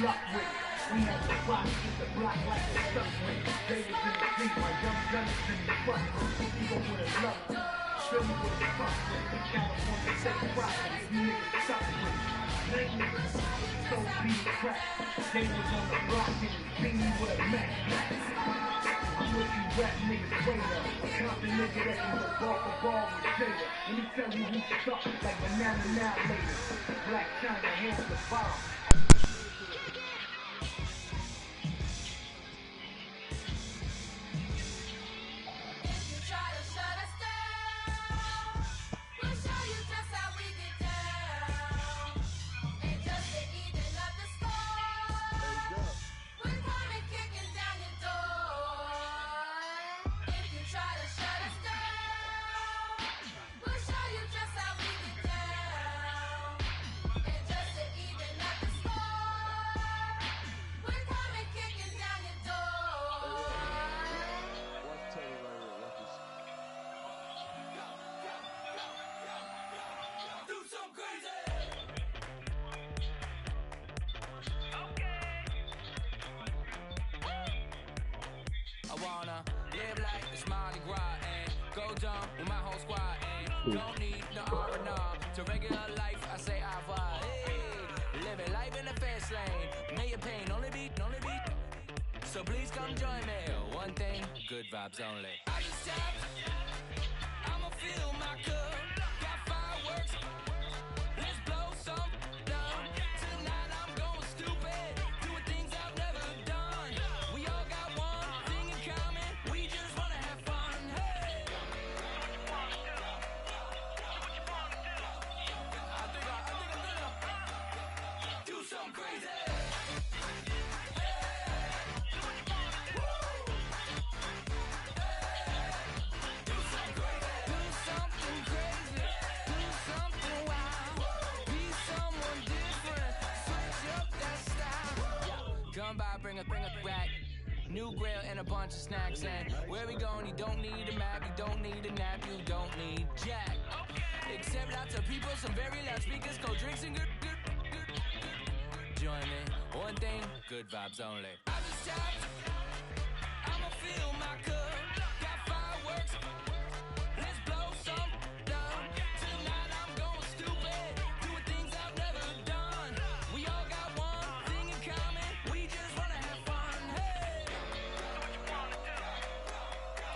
luck with it. We had to rock, get the block like a stuck with it. They was in the street, my young guns in the front. We gon' put a love. Show me what the fuck with. The California take profit. You niggas suck with it. They niggas so beat crack. They was on the block and beat me with a Mac. I'm with you rap niggas way up. Compton nigga that can go ball for ball with Jada. Let me tell you who suck like banana now later. Black China hands the bomb. Live like the Mardi Gras and go dumb with my whole squad and don't need no R&R to regular life. I say I vibe. Hey, living life in the fast lane. May your pain only beat. So please come join me. One thing, good vibes only. I just tap. I'ma fill my cup. Got fireworks. Let's blow some down. Tonight I'm going stupid. Doing things I've never done. We all got one thing in common. We just wanna have fun. Hey. I think I'm gonna do something crazy. Come by, bring a rack, new grill and a bunch of snacks. And where we going? You don't need a map, you don't need a nap, you don't need jack. Except lots of people, some very loud speakers, cold drinks and good. Join me. One thing, good vibes only. I just tapped. I'ma fill my cup. Got fireworks. Let's blow some down. Tonight I'm going stupid. Doing things I've never done. We all got one thing in common. We just wanna have fun. Hey.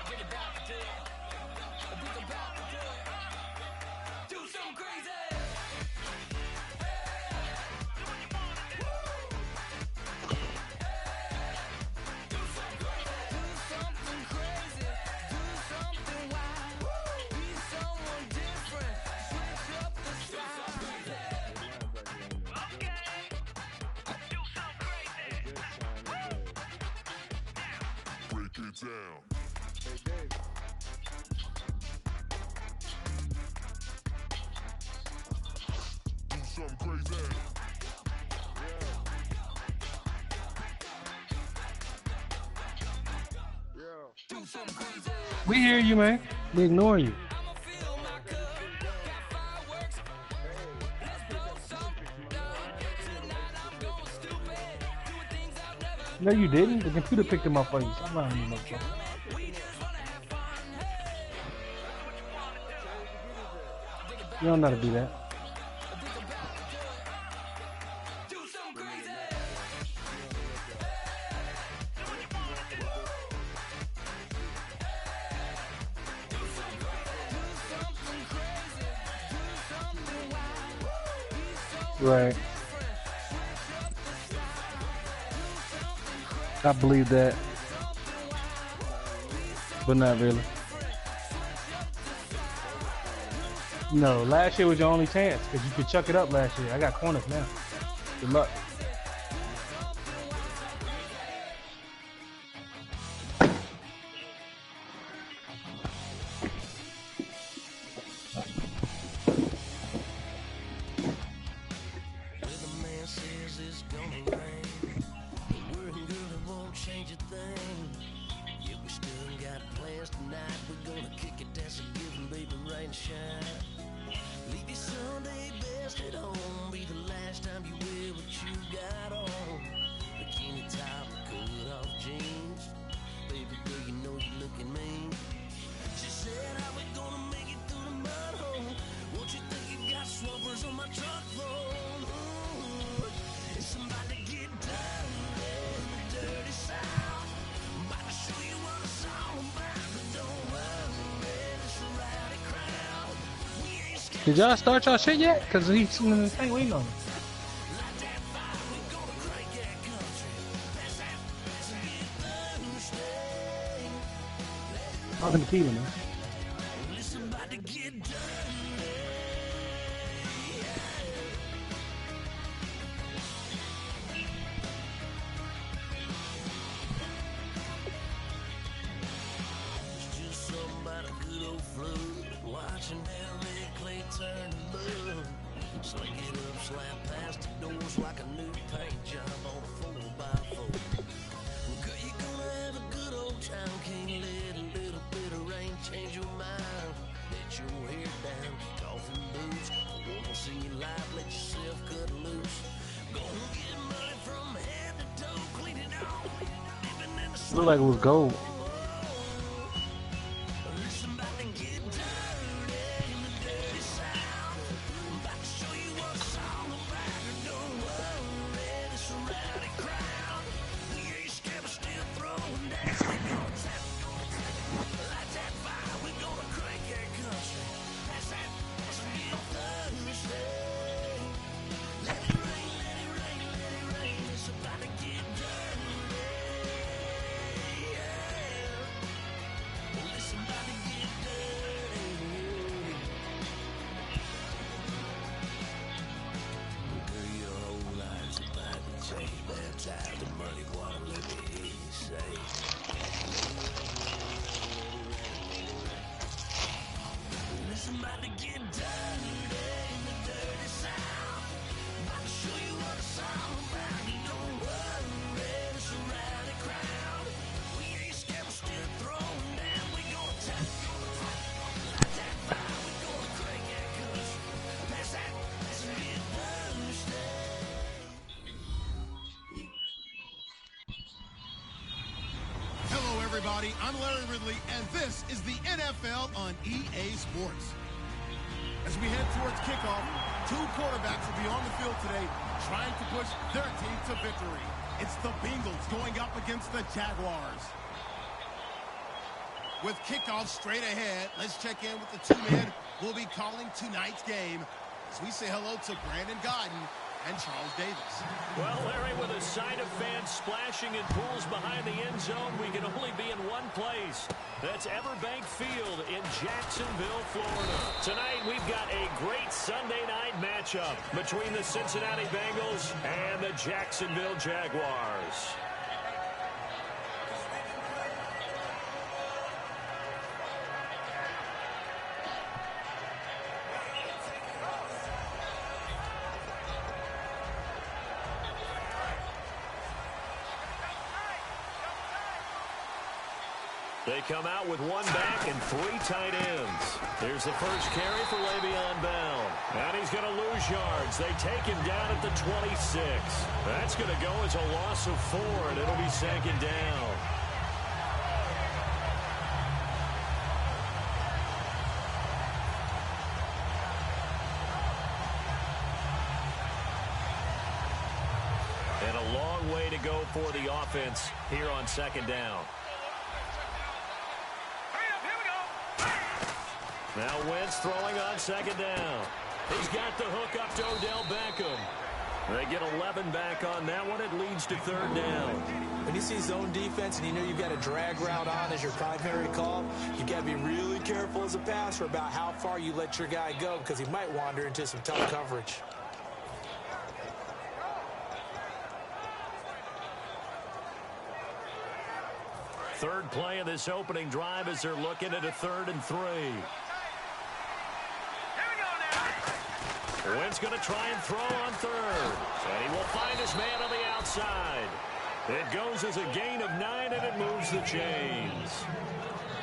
Get it back to it. Think about to do it. Do something crazy. Down. Do something crazy. Do something crazy. We hear you, man. We ignore you. I'ma fill my cup. Got fireworks. Let's blow some down. Tonight I'm going stupid. Doing things I've never. No, you didn't. The computer picked them up for you. Stop lying to me, motherfucker. We just wanna have fun. Hey. You don't know how to do that. Do something crazy. Right. I believe that. But not really. No, last year was your only chance because you could chuck it up last year. I got corners now. Good luck. Leave your Sunday best at home. Be the last time you wear what you Did y'all start y'all shit yet? Cause he's sitting in the thing waiting on me. Talking to Keelan, man. Looked like it was gold. Everybody, I'm Larry Ridley, and this is the NFL on EA Sports. As we head towards kickoff, two quarterbacks will be on the field today trying to push their team to victory. It's the Bengals going up against the Jaguars. With kickoff straight ahead, let's check in with the two men who will be calling tonight's game as we say hello to Brandon Godden and Charles Davis. Well, Larry, with a sign of fans splashing in pools behind the end zone, we can only be in one place. That's Everbank Field in Jacksonville, Florida. Tonight, we've got a great Sunday night matchup between the Cincinnati Bengals and the Jacksonville Jaguars. They come out with one back and three tight ends. Here's the first carry for Le'Veon Bell. And he's going to lose yards. They take him down at the 26. That's going to go as a loss of 4, and it'll be second down. And a long way to go for the offense here on second down. Now Wentz throwing on second down. He's got the hook up to Odell Beckham. They get 11 back on that one. It leads to third down. When you see zone defense and you know you've got a drag route on as your primary call, you've got to be really careful as a passer about how far you let your guy go because he might wander into some tough coverage. Third play of this opening drive as they're looking at a 3rd and 3. Wentz going to try and throw on 3rd. And he will find his man on the outside. It goes as a gain of 9, and it moves the chains.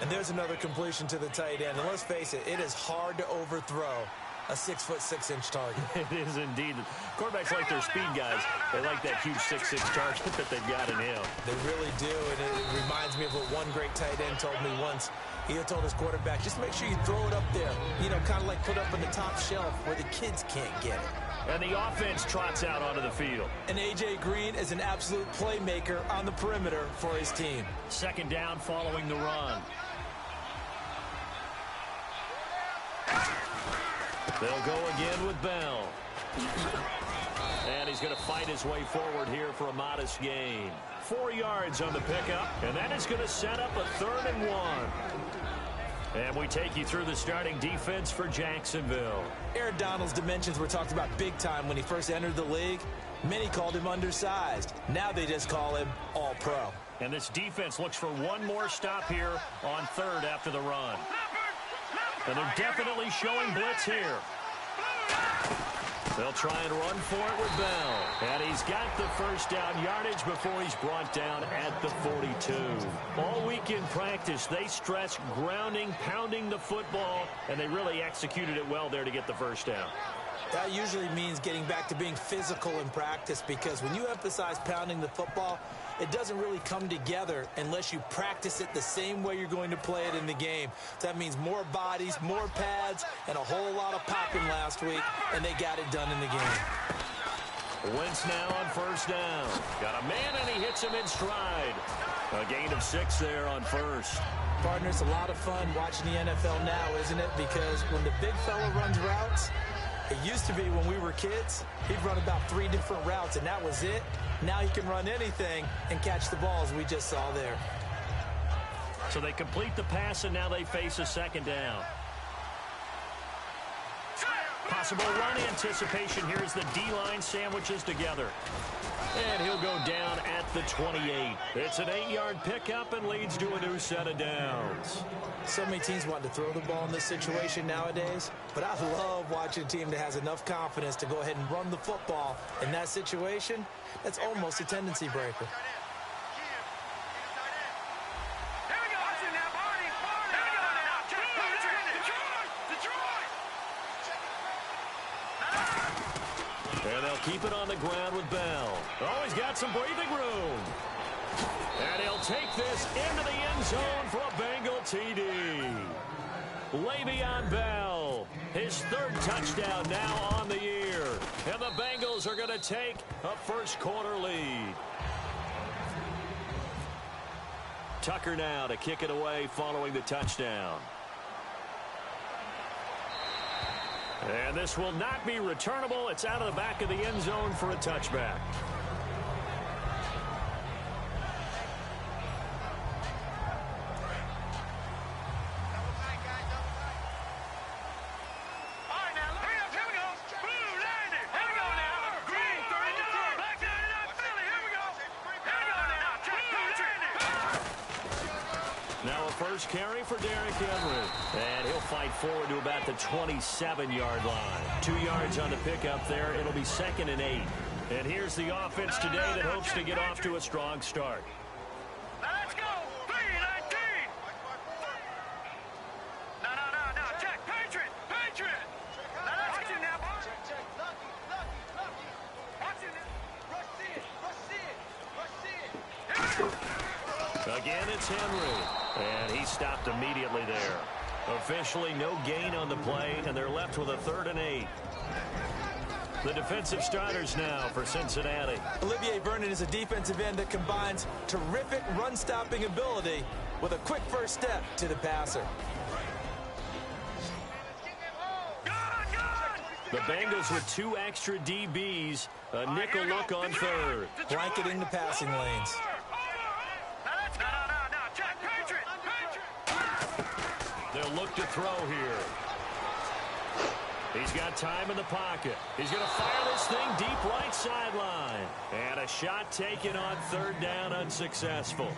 And there's another completion to the tight end. And let's face it, it is hard to overthrow a 6'6" target. It is indeed. Quarterbacks like their speed guys. They like that huge 6'6" target that they've got in him. They really do, and it reminds me of what one great tight end told me once. He had told his quarterback, just make sure you throw it up there. You know, kind of like put up on the top shelf where the kids can't get it. And the offense trots out onto the field. And A.J. Green is an absolute playmaker on the perimeter for his team. Second down following the run. They'll go again with Bell. And he's going to fight his way forward here for a modest gain. 4 yards on the pickup, and that is going to set up a 3rd and 1. And we take you through the starting defense for Jacksonville. Aaron Donald's dimensions were talked about big time when he first entered the league. Many called him undersized. Now they just call him all-pro. And this defense looks for one more stop here on 3rd after the run. And they're definitely showing blitz here. They'll try and run for it with Bell. And he's got the first down yardage before he's brought down at the 42. All week in practice, they stress grounding, pounding the football, and they really executed it well there to get the first down. That usually means getting back to being physical in practice, because when you emphasize pounding the football, it doesn't really come together unless you practice it the same way you're going to play it in the game. That means more bodies, more pads, and a whole lot of popping last week, and they got it done in the game. Wentz now on first down. Got a man, and he hits him in stride. A gain of 6 there on first. Partner, it's a lot of fun watching the NFL now, isn't it? Because when the big fella runs routes, it used to be when we were kids, he'd run about 3 different routes, and that was it. Now he can run anything and catch the balls we just saw there. So they complete the pass, and now they face a 2nd down. Possible run anticipation here as the D-line sandwiches together. And he'll go down at the 28. It's an 8-yard pickup and leads to a new set of downs. So many teams want to throw the ball in this situation nowadays, but I love watching a team that has enough confidence to go ahead and run the football. In that situation, that's almost a tendency breaker. And they'll keep it on the ground with Bell. Oh, he's got some breathing room. And he'll take this into the end zone for a Bengal TD. Le'Veon Bell, his 3rd touchdown now on the year. And the Bengals are going to take a first-quarter lead. Tucker now to kick it away following the touchdown. And this will not be returnable. It's out of the back of the end zone for a touchback. Now a first carry for Derrick Henry. And he'll fight forward to about the 27-yard line. 2 yards on the pickup there. It'll be 2nd and 8. And here's the offense today that hopes to get off to a strong start. Let's go! 3-19! No, check! Patriot! Now let's go now, boy! Check! Lucky! Watch it now! Rush it! Again, it's Henry. And he stopped immediately there. Officially no gain on the play, and they're left with a 3rd and 8. The defensive starters now for Cincinnati. Olivier Vernon is a defensive end that combines terrific run-stopping ability with a quick first step to the passer. The Bengals with 2 extra DBs, a nickel look on 3rd. Blanketing the passing lanes. They'll look to throw here. He's got time in the pocket. He's going to fire this thing deep right sideline. And a shot taken on 3rd down, unsuccessful.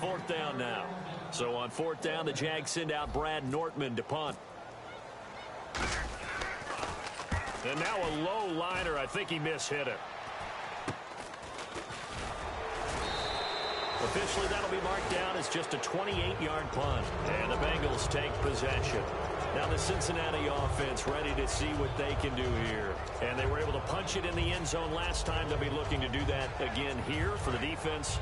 4th down now. So on 4th down, the Jags send out Brad Nortman to punt. And now a low liner. I think he mishit it. Officially, that'll be marked down as just a 28-yard punt. And the Bengals take possession. Now the Cincinnati offense ready to see what they can do here. And they were able to punch it in the end zone last time. They'll be looking to do that again here for the defense.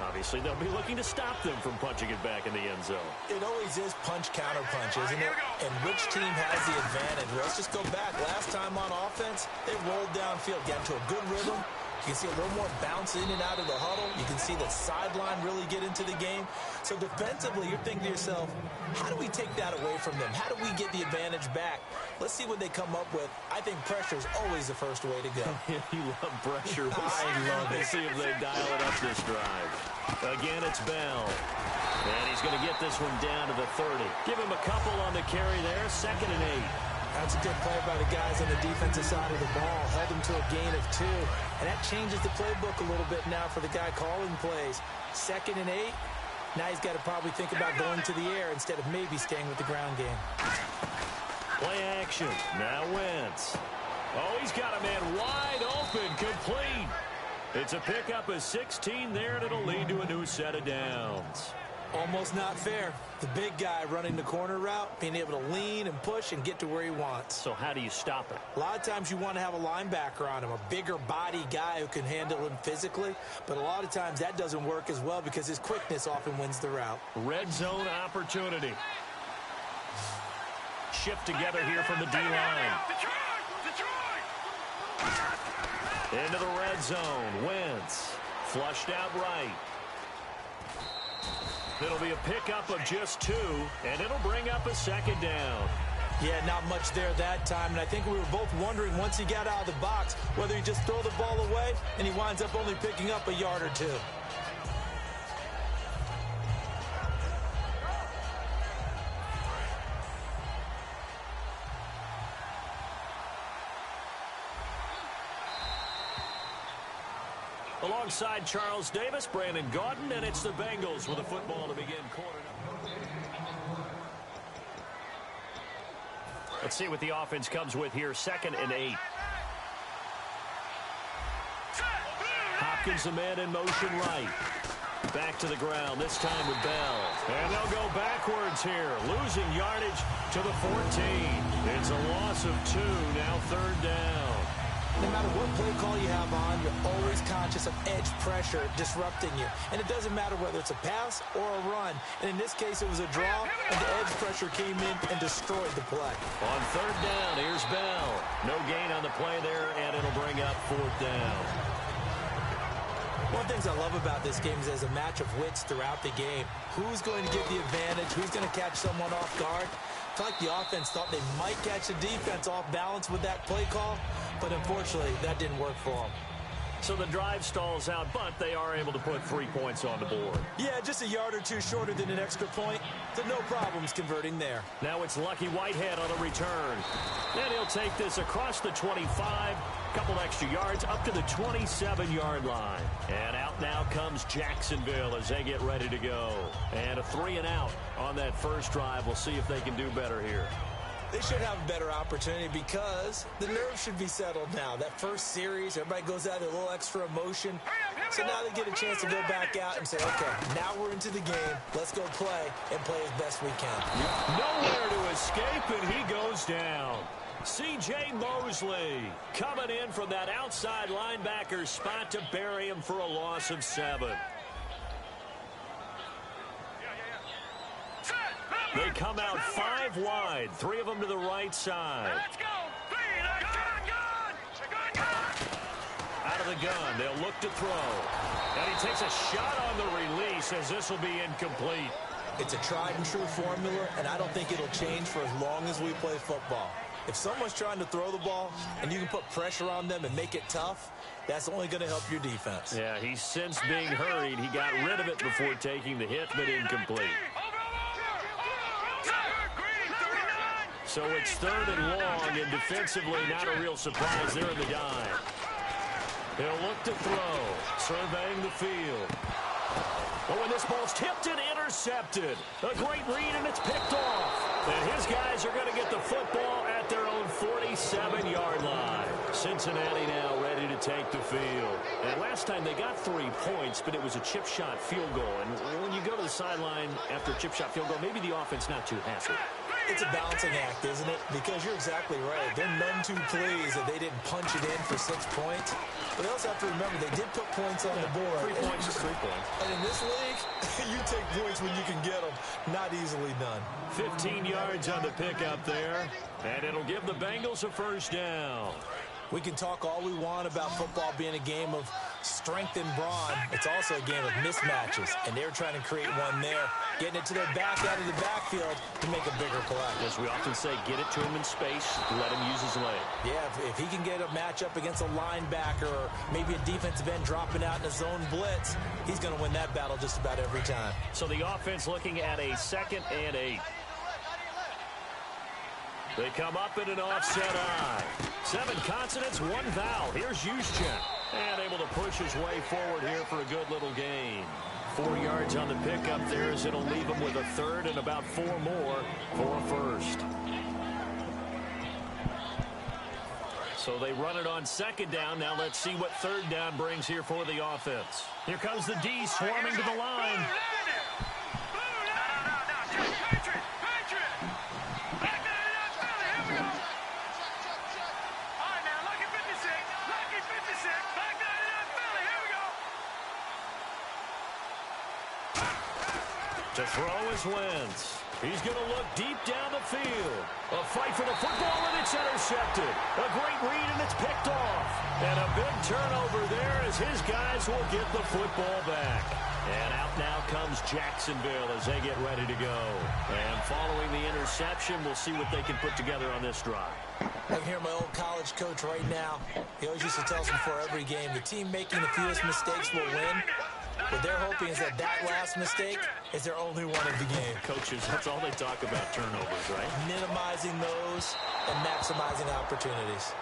Obviously, they'll be looking to stop them from punching it back in the end zone. It always is punch-counter-punch, isn't it? And which team has the advantage? Let's just go back. Last time on offense, they rolled downfield, got into a good rhythm, You can see a little more bounce in and out of the huddle. You can see the sideline really get into the game. So defensively, you're thinking to yourself, how do we take that away from them? How do we get the advantage back? Let's see what they come up with. I think pressure is always the first way to go. You love pressure. I love it. Let's see if they dial it up this drive. Again, it's Bell. And he's going to get this one down to the 30. Give him a couple on the carry there. 2nd and 8. That's a good play by the guys on the defensive side of the ball. Held them to a gain of 2. And that changes the playbook a little bit now for the guy calling plays. 2nd and 8. Now he's got to probably think about going to the air instead of maybe staying with the ground game. Play action. Now Wentz. Oh, he's got a man wide open. Complete. It's a pickup of 16 there, and it'll lead to a new set of downs. Almost not fair. The big guy running the corner route, being able to lean and push and get to where he wants. So how do you stop it? A lot of times you want to have a linebacker on him, a bigger body guy who can handle him physically. But a lot of times that doesn't work as well because his quickness often wins the route. Red zone opportunity. Shift together here from the D-line. Into the red zone. Wentz. Flushed out right. It'll be a pickup of just 2, and it'll bring up a 2nd down. Yeah, not much there that time, and I think we were both wondering once he got out of the box whether he just throw the ball away, and he winds up only picking up a yard or 2. Alongside Charles Davis, Brandon Gaudin, and it's the Bengals with a football to begin quarter. Let's see what the offense comes with here. 2nd and 8. Hopkins, the man in motion right. Back to the ground, this time with Bell. And they'll go backwards here, losing yardage to the 14. It's a loss of 2, now 3rd down. No matter what play call you have on, you're always conscious of edge pressure disrupting you. And it doesn't matter whether it's a pass or a run. And in this case, it was a draw, and the edge pressure came in and destroyed the play. On 3rd down, here's Bell. No gain on the play there, and it'll bring up 4th down. One of the things I love about this game is there's a match of wits throughout the game. Who's going to get the advantage? Who's going to catch someone off guard? I feel like the offense thought they might catch the defense off balance with that play call, but unfortunately, that didn't work for them. So the drive stalls out, but they are able to put 3 points on the board. Yeah, just a yard or 2 shorter than an extra point, so no problems converting there. Now it's Lucky Whitehead on the return. And he'll take this across the 25, couple extra yards up to the 27-yard line. And out now comes Jacksonville as they get ready to go. And a 3 and out on that first drive. We'll see if they can do better here. They should have a better opportunity because the nerves should be settled now. That first series, everybody goes out with a little extra emotion. So now they get a chance to go back out and say, okay, now we're into the game. Let's go play and play as best we can. Nowhere to escape, and he goes down. C.J. Mosley coming in from that outside linebacker spot to bury him for a loss of 7. They come out 5 wide, 3 of them to the right side. Let's go. Out of the gun, they'll look to throw. And he takes a shot on the release as this will be incomplete. It's a tried and true formula, and I don't think it'll change for as long as we play football. If someone's trying to throw the ball and you can put pressure on them and make it tough, that's only going to help your defense. Yeah, he's since being hurried. He got rid of it before taking the hit, but incomplete. So it's 3rd and long, and defensively not a real surprise there in the dime. He'll look to throw, surveying the field. Oh, and this ball's tipped and intercepted. A great read, and it's picked off. And his guys are going to get the football at their own 47-yard line. Cincinnati now ready to take the field. And last time they got 3 points, but it was a chip shot field goal. And when you go to the sideline after a chip shot field goal, maybe the offense not too happy. It's a balancing act, isn't it? Because you're exactly right. They're none too pleased that they didn't punch it in for 6 points. But they also have to remember they did put points on the board. 3 points is 3 points. And in this league, you take points when you can get them. Not easily done. 15 yards on the pickup there. And it'll give the Bengals a first down. We can talk all we want about football being a game of strength and brawn. It's also a game of mismatches, and they're trying to create one there, getting it to their back out of the backfield to make a bigger play. As we often say, get it to him in space, let him use his leg. Yeah, if he can get a matchup against a linebacker or maybe a defensive end dropping out in a zone blitz, he's going to win that battle just about every time. So the offense looking at a 2nd and 8. They come up in an offset eye. 7 consonants, 1 vowel. Here's Juszczyk. And able to push his way forward here for a good little gain. 4 yards on the pickup there as it'll leave him with a 3rd and about 4 more for a 1st. So they run it on 2nd down. Now let's see what 3rd down brings here for the offense. Here comes the D swarming to the line. To throw is Wentz. He's going to look deep down the field. A fight for the football, and it's intercepted. A great read, and it's picked off. And a big turnover there as his guys will get the football back. And out now comes Jacksonville as they get ready to go. And following the interception, we'll see what they can put together on this drive. I can hear my old college coach right now. He always used to tell us before every game, the team making the fewest mistakes will win. What they're hoping is that last mistake is their only one of the game. Coaches, that's all they talk about, turnovers, right? Minimizing those and maximizing opportunities.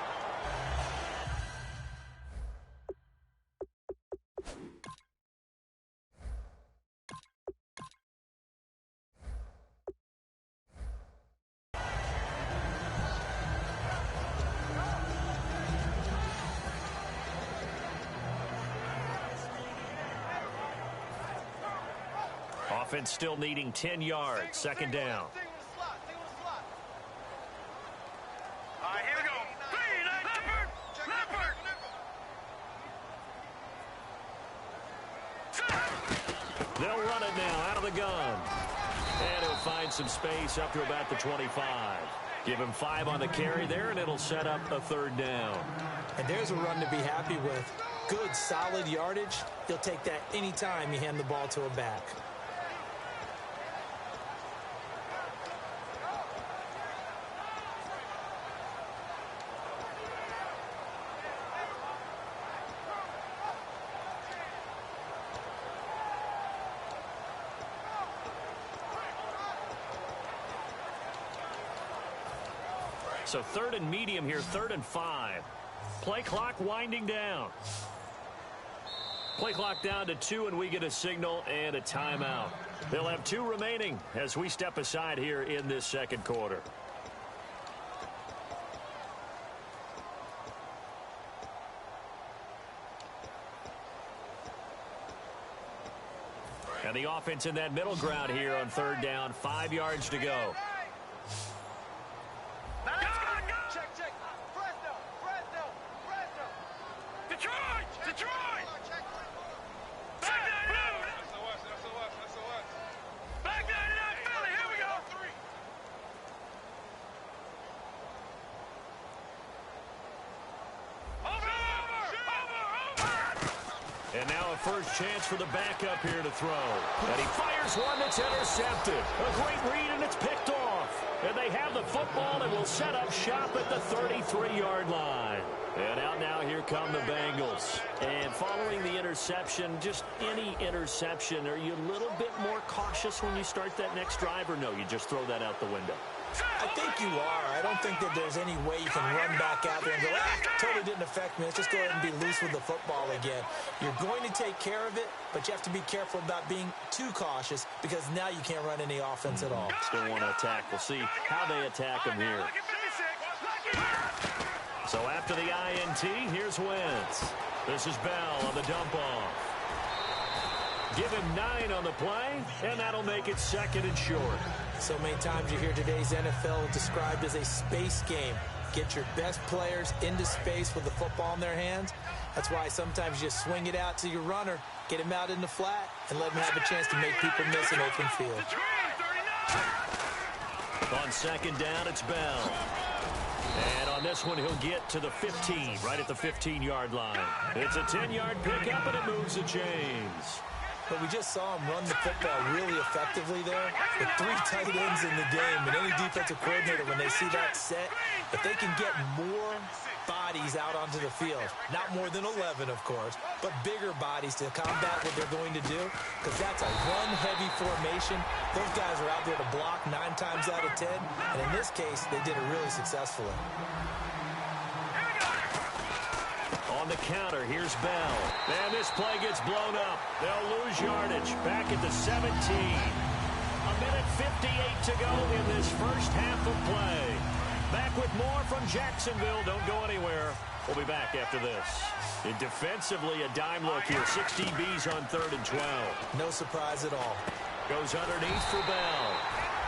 Offense still needing 10 yards. 2nd down. All right, here we go. Leopard. They'll run it now out of the gun. And he'll find some space up to about the 25. Give him 5 on the carry there, and it'll set up a 3rd down. And there's a run to be happy with. Good, solid yardage. You'll take that anytime you hand the ball to a back. So 3rd and medium here, 3rd and 5. Play clock winding down. Play clock down to 2, and we get a signal and a timeout. They'll have 2 remaining as we step aside here in this 2nd quarter. And the offense in that middle ground here on 3rd down, 5 yards to go. And now a first chance for the backup here to throw. And he fires one that's intercepted. A great read, and it's picked off. And they have the football and will set up shop at the 33-yard line. And out now, here come the Bengals. And following the interception, just any interception, are you a little bit more cautious when you start that next drive, or no, you just throw that out the window? I think you are. I don't think that there's any way you can run back out there and go, totally didn't affect me. Let's just go ahead and be loose with the football again. You're going to take care of it, but you have to be careful about being too cautious because now you can't run any offense at all. Still want to attack. We'll see how they attack him here. So after the INT, here's Wentz. This is Bell on the dump off. Give him 9 on the play, and that'll make it 2nd and short. So many times you hear today's NFL described as a space game. Get your best players into space with the football in their hands. That's why sometimes you swing it out to your runner, get him out in the flat, and let him have a chance to make people miss an open field. On 2nd down, it's Bell. And on this one, he'll get to the 15, right at the 15-yard line. It's a 10-yard pickup, and it moves the chains. But we just saw him run the football really effectively there with 3 tight ends in the game. And any defensive coordinator, when they see that set, if they can get more bodies out onto the field, not more than 11, of course, but bigger bodies to combat what they're going to do, because that's a run-heavy formation. Those guys are out there to block 9 times out of 10, and in this case, they did it really successfully. On the counter, here's Bell. And this play gets blown up. They'll lose yardage. Back at the 17. A minute 58 to go in this first half of play. Back with more from Jacksonville. Don't go anywhere. We'll be back after this. And defensively, a dime look here. 6 DBs on 3rd and 12. No surprise at all. Goes underneath for Bell.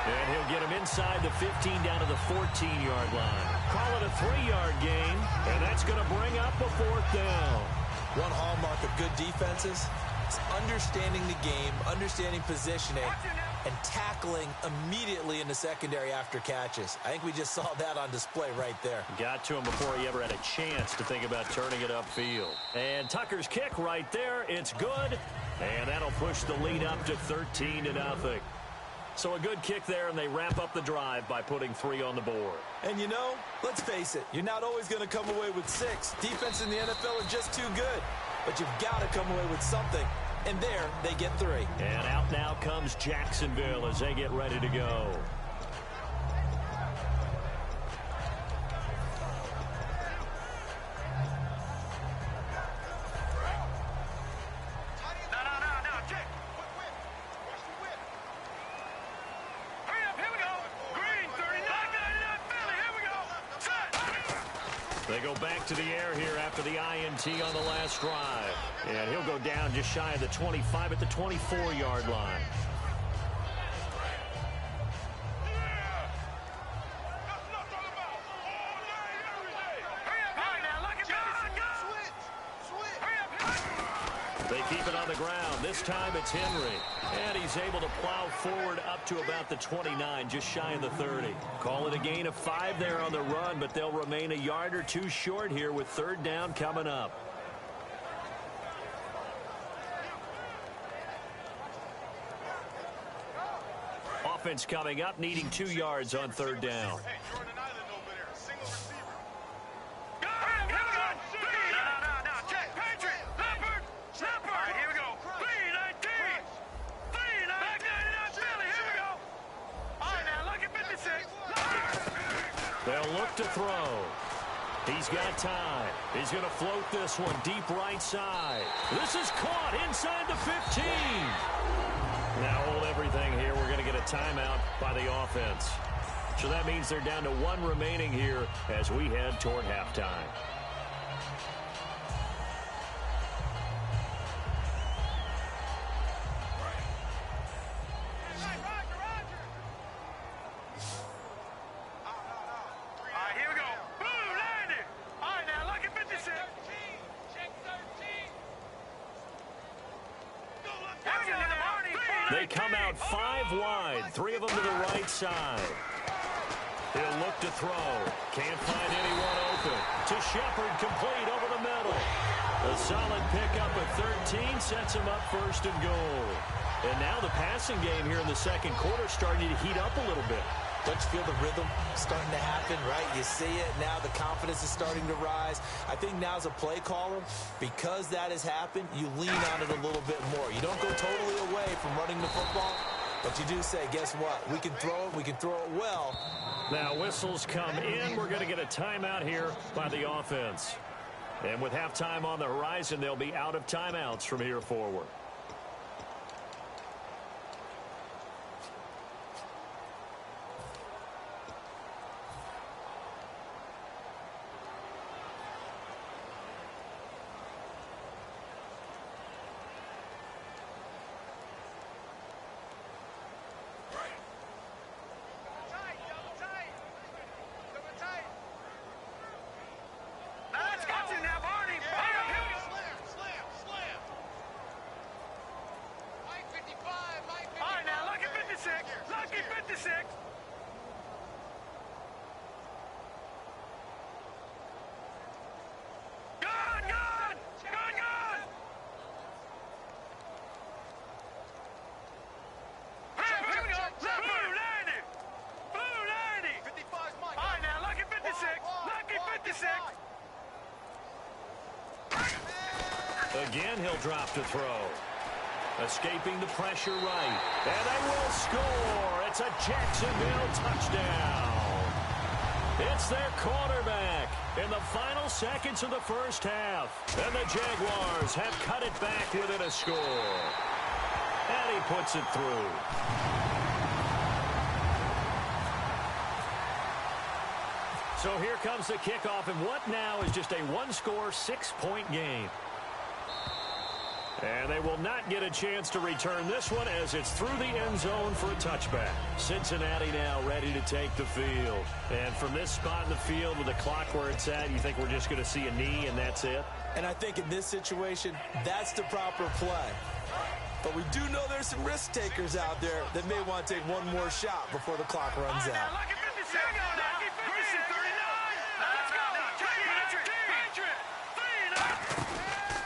And he'll get him inside the 15 down to the 14-yard line. Call it a 3-yard gain, and that's going to bring up a 4th down. One hallmark of good defenses is understanding the game, understanding positioning, and tackling immediately in the secondary after catches. I think we just saw that on display right there. Got to him before he ever had a chance to think about turning it upfield. And Tucker's kick right there. It's good, and that'll push the lead up to 13-0. So a good kick there, and they wrap up the drive by putting 3 on the board. And you know, let's face it, you're not always going to come away with 6. Defense in the NFL are just too good. But you've got to come away with something. And there, they get 3. And out now comes Jacksonville as they get ready to go. They go back to the air here after the INT on the last drive. And he'll go down just shy of the 25 at the 24-yard line. They keep it on the ground. This time it's Henry. And he's able to plow forward up to about the 29, just shy of the 30. Call it a gain of 5 there on the run, but they'll remain a yard or 2 short here with 3rd down coming up. Offense coming up, needing 2 yards on 3rd down. They'll look to throw. He's got time. He's going to float this one deep right side. This is caught inside the 15. Now hold everything here. We're going to get a timeout by the offense. So that means they're down to 1 remaining here as we head toward halftime. They come out 5 wide, 3 of them to the right side. He'll look to throw. Can't find anyone open. To Shepard, complete over the middle. A solid pickup of 13 sets him up 1st and goal. And now the passing game here in the 2nd quarter starting to heat up a little bit. Don't you feel the rhythm starting to happen, right? You see it now. The confidence is starting to rise. I think now as a play caller, because that has happened, you lean on it a little bit more. You don't go totally away from running the football, but you do say, guess what? We can throw it. We can throw it well. Now whistles come in. We're going to get a timeout here by the offense. And with halftime on the horizon, they'll be out of timeouts from here forward. Again, he'll drop to throw. Escaping the pressure right. And they will score. It's a Jacksonville touchdown. It's their quarterback in the final seconds of the first half. And the Jaguars have cut it back within a score. And he puts it through. So here comes the kickoff, and what now is just a one-score, 6-point game. And they will not get a chance to return this one as it's through the end zone for a touchback. Cincinnati now ready to take the field. And from this spot in the field with the clock where it's at, you think we're just going to see a knee and that's it? And I think in this situation, that's the proper play. But we do know there's some risk takers out there that may want to take one more shot before the clock runs out.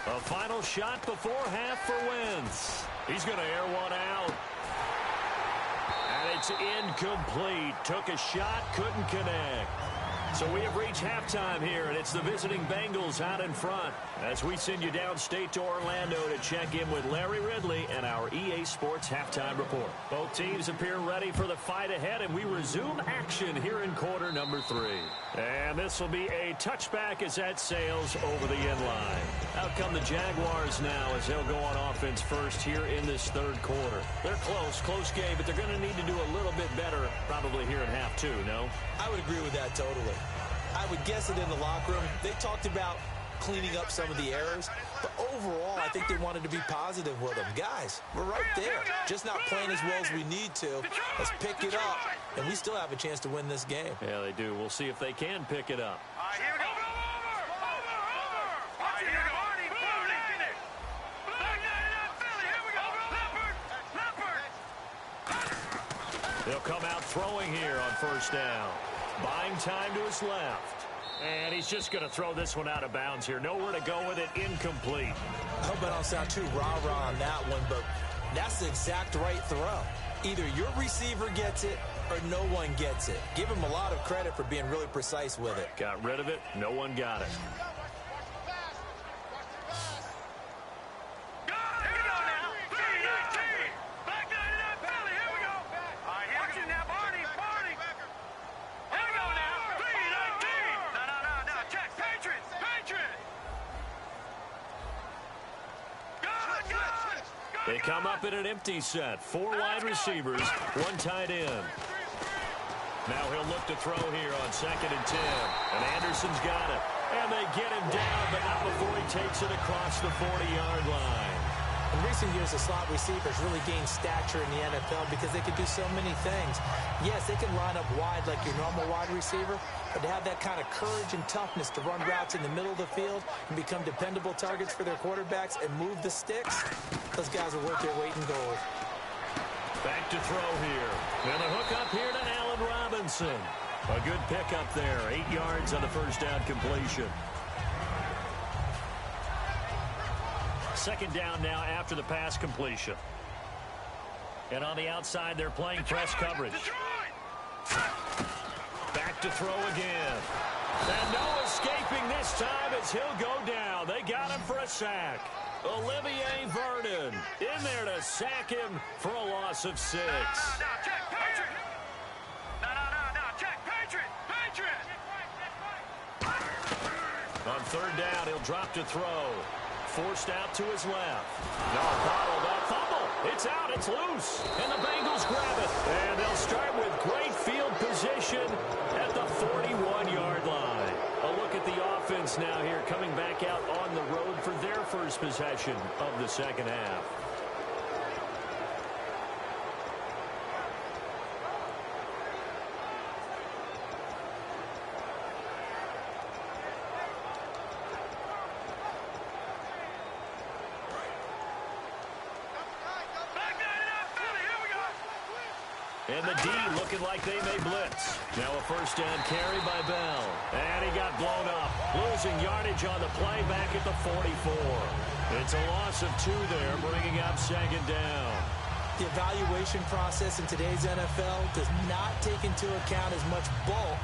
A final shot before half for Wentz. He's going to air one out. And it's incomplete. Took a shot, couldn't connect. So we have reached halftime here, and it's the visiting Bengals out in front as we send you downstate to Orlando to check in with Larry Ridley and our EA Sports Halftime Report. Both teams appear ready for the fight ahead, and we resume action here in quarter number 3. And this will be a touchback as that sails over the end line. Out come the Jaguars now as they'll go on offense first here in this third quarter. They're close game, but they're going to need to do a little bit better probably here in half 2, no? I would agree with that totally. I would guess it in the locker room. They talked about cleaning up some of the errors, but overall, I think they wanted to be positive with them. Guys, we're right there. Just not playing as well as we need to. Let's pick it up, and we still have a chance to win this game. Yeah, they do. We'll see if they can pick it up. Here we go. They'll come out throwing here on first down. Buying time to his left. And he's just going to throw this one out of bounds here. Nowhere to go with it. Incomplete. I hope I don't sound too rah-rah on that one, but that's the exact right throw. Either your receiver gets it or no one gets it. Give him a lot of credit for being really precise with it. Got rid of it. No one got it. They come up in an empty set. 4 wide receivers, 1 tight end. Now he'll look to throw here on 2nd and 10. And Anderson's got it. And they get him down, but not before he takes it across the 40-yard line. In recent years, the slot receivers really gained stature in the NFL because they can do so many things. Yes, they can line up wide like your normal wide receiver, but to have that kind of courage and toughness to run routes in the middle of the field and become dependable targets for their quarterbacks and move the sticks, those guys are worth their weight in gold. Back to throw here. And the hook up here to Allen Robinson. A good pickup there. 8 yards on the first down completion. 2nd down now after the pass completion. And on the outside, they're playing press coverage. Back to throw again. And no escaping this time as he'll go down. They got him for a sack. Olivier Vernon in there to sack him for a loss of 6. On 3rd down, he'll drop to throw. Forced out to his left. No, bottled up. Fumble. It's out. It's loose. And the Bengals grab it. And they'll start with great field position at the 41-yard line. A look at the offense now here coming back out on the road for their first possession of the second half. And the D looking like they may blitz. Now a first down carry by Bell. And he got blown up. Losing yardage on the play back at the 44. It's a loss of 2 there, bringing up 2nd down. The evaluation process in today's NFL does not take into account as much bulk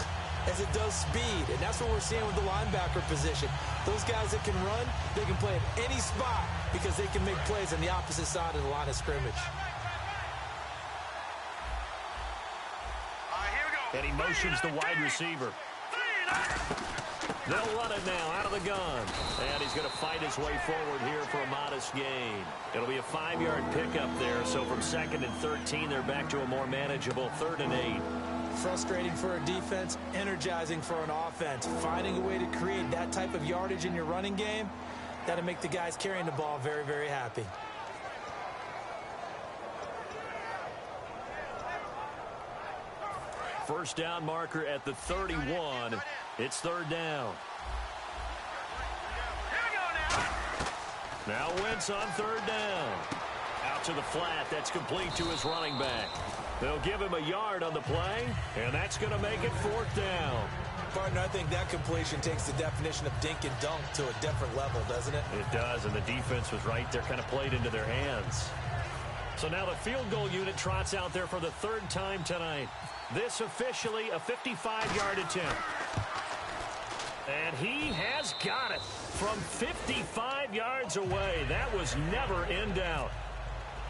as it does speed, and that's what we're seeing with the linebacker position. Those guys that can run, they can play at any spot because they can make plays on the opposite side of the line of scrimmage. And he motions the wide receiver. They'll run it now out of the gun. And he's going to fight his way forward here for a modest gain. It'll be a 5-yard pickup there. So from 2nd and 13, they're back to a more manageable 3rd and 8. Frustrating for a defense, energizing for an offense. Finding a way to create that type of yardage in your running game, that'll make the guys carrying the ball very, very happy. First down marker at the 31. It's 3rd down. Now Wentz on 3rd down. Out to the flat. That's complete to his running back. They'll give him a yard on the play, and that's going to make it 4th down. Partner, I think that completion takes the definition of dink and dunk to a different level, doesn't it? It does, and the defense was right there, kind of played into their hands. So now the field goal unit trots out there for the 3rd time tonight. This officially a 55-yard attempt. And he has got it from 55 yards away. That was never in doubt.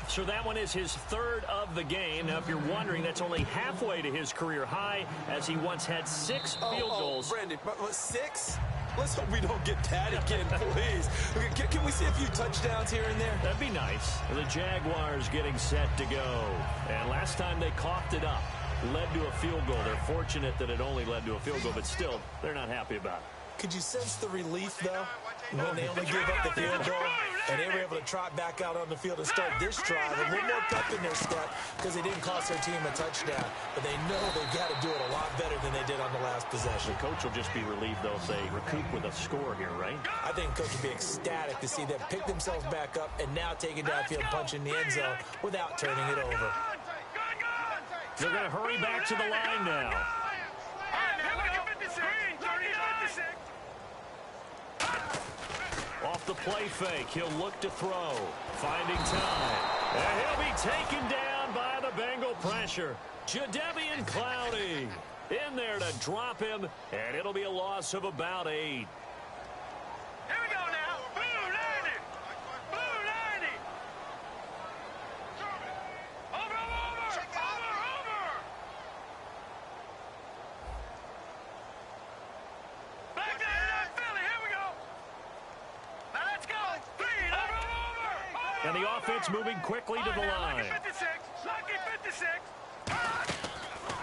So that one is his 3rd of the game. Now, if you're wondering, that's only halfway to his career high, as he once had 6 field goals. Brandon, 6? Let's hope we don't get that again, please. Can we see a few touchdowns here and there? That'd be nice. The Jaguars getting set to go. And last time they coughed it up, led to a field goal. They're fortunate that it only led to a field goal, but still, they're not happy about it. Could you sense the relief, though, when they only gave up the field goal and they were able to trot back out on the field and start this drive? A little more pep in their step because they didn't cost their team a touchdown, but they know they've got to do it a lot better than they did on the last possession. The coach will just be relieved they'll say recoup with a score here, right? I think coach will be ecstatic to see them pick themselves back up and now take it downfield, punch in the end zone without turning it over. They're going to hurry back to the line now. Off the play fake, he'll look to throw. Finding time. And he'll be taken down by the Bengal pressure. Jadeveon Clowney in there to drop him, and it'll be a loss of about 8. Here we go now. Blue 90. Blue 90. Over. Back down, Philly. Here we go. Now let's go. Over. And the offense moving quickly to the line. Lucky 56.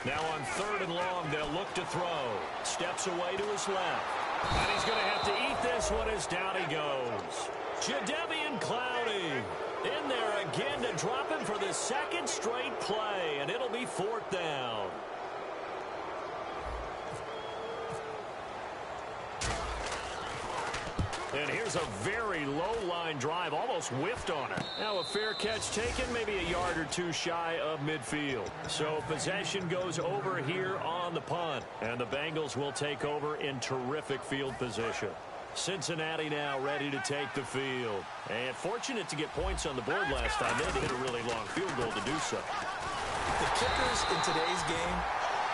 Now on 3rd and long, they'll look to throw. Steps away to his left. And he's going to have to eat this one as down he goes. Jadeveon Clowney in there again to drop him for the 2nd straight play. And it'll be 4th down. And here's a very low-line drive, almost whiffed on it. Now a fair catch taken, maybe a yard or 2 shy of midfield. So possession goes over here on the punt. And the Bengals will take over in terrific field position. Cincinnati now ready to take the field. And fortunate to get points on the board last time. They had to hit a really long field goal to do so. The kickers in today's game